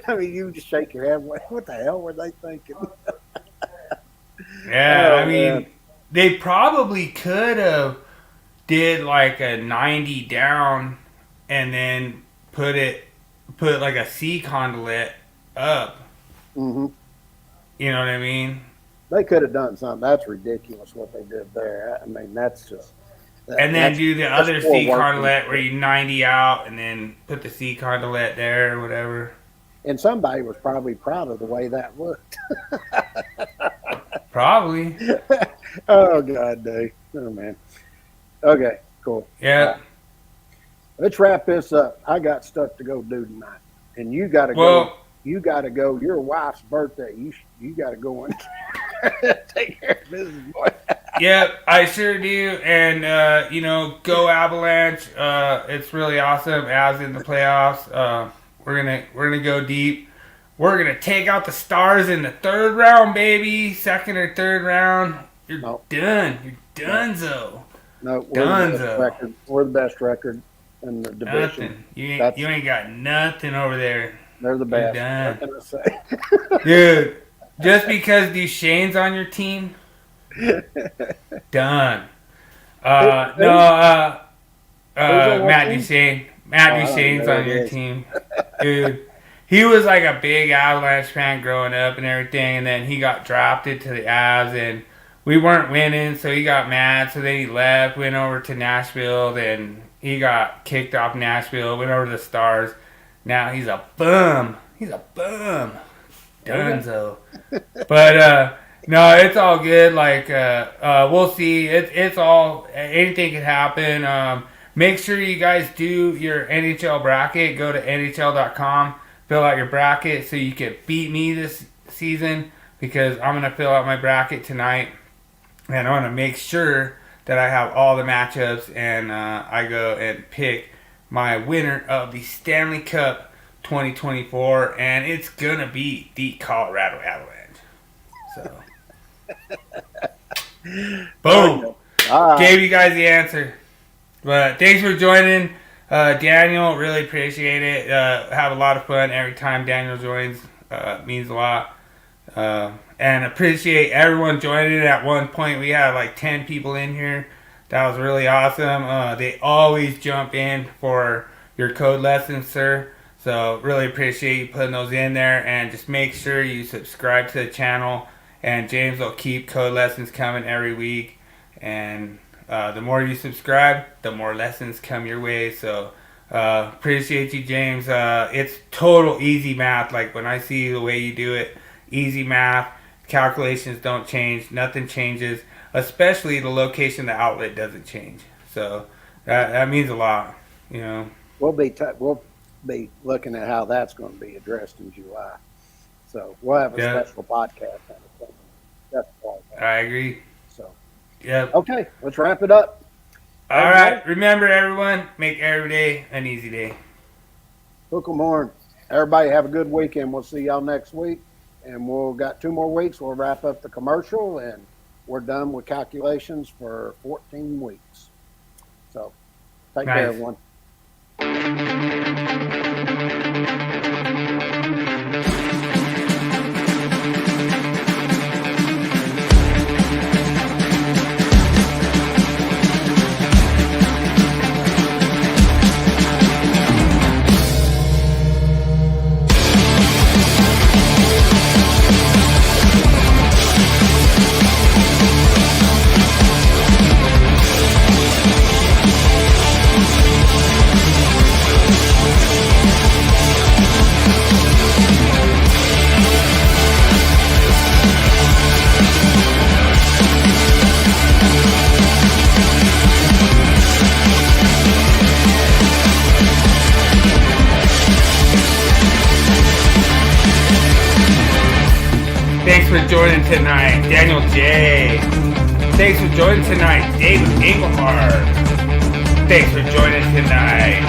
I mean, you just shake your head. What the hell were they thinking? Yeah, I mean, they probably could have did like a 90 down and then put like a C conduit up. Mm-hmm. You know what I mean? They could have done something. That's ridiculous what they did there. I mean, that's just. And then do the other poor C workmanship. conduit where you 90 out and then put the C conduit there or whatever. And somebody was probably proud of the way that looked. Probably. Oh, God, Dave. Oh, man. Okay, cool. Yeah. Let's wrap this up. I got stuff to go do tonight. And you got to go. You got to go. Your wife's birthday. You got to go and take care of business, boy. Yep, I sure do. And, go Avalanche. It's really awesome. As in the playoffs. We're gonna go deep. We're gonna take out the Stars in the third round, baby. Second or third round. You're done. You're donezo. No, we're the best record in the division. Nothing. You ain't got nothing over there. They're the best. Done. What can I say? Dude, just because Duchesne's on your team, done. Matt Duchesne. Matt Duchesne's on your team. Dude, he was like a big Avalanche fan growing up and everything, and then he got drafted to the Avs, and we weren't winning, so he got mad, so then he left, went over to Nashville, then he got kicked off Nashville, went over to the Stars. Now he's a bum. He's a bum. Dunzo. But, no, it's all good. Like, we'll see. It's all, anything can happen. Make sure you guys do your NHL bracket. Go to NHL.com. Fill out your bracket so you can beat me this season, because I'm going to fill out my bracket tonight. And I want to make sure that I have all the matchups, and I go and pick my winner of the Stanley Cup 2024, and it's going to be the Colorado Avalanche. So, boom. Gave you guys the answer. But thanks for joining, Daniel. Really appreciate it. Have a lot of fun every time Daniel joins. Means a lot. And appreciate everyone joining. At one point, we had like 10 people in here. That was really awesome. They always jump in for your code lessons, sir. So really appreciate you putting those in there. And just make sure you subscribe to the channel. And James will keep code lessons coming every week. And the more you subscribe, the more lessons come your way. So appreciate you, James. It's total easy math. Like when I see the way you do it, easy math. Calculations don't change. Nothing changes. Especially the location of the outlet doesn't change. So that means a lot. You know. We'll be looking at how that's going to be addressed in July. So we'll have a special podcast on it. That's all. I agree. So. Yeah. Okay, let's wrap it up. All right. Remember, everyone, make every day an easy day. Hook 'em horn. Everybody have a good weekend. We'll see y'all next week. And we'll got 2 more weeks. We'll wrap up the commercial, and we're done with calculations for 14 weeks. So take care, everyone. Thanks for joining tonight, Daniel J. Thanks for joining tonight, David Engelhardt. Thanks for joining tonight,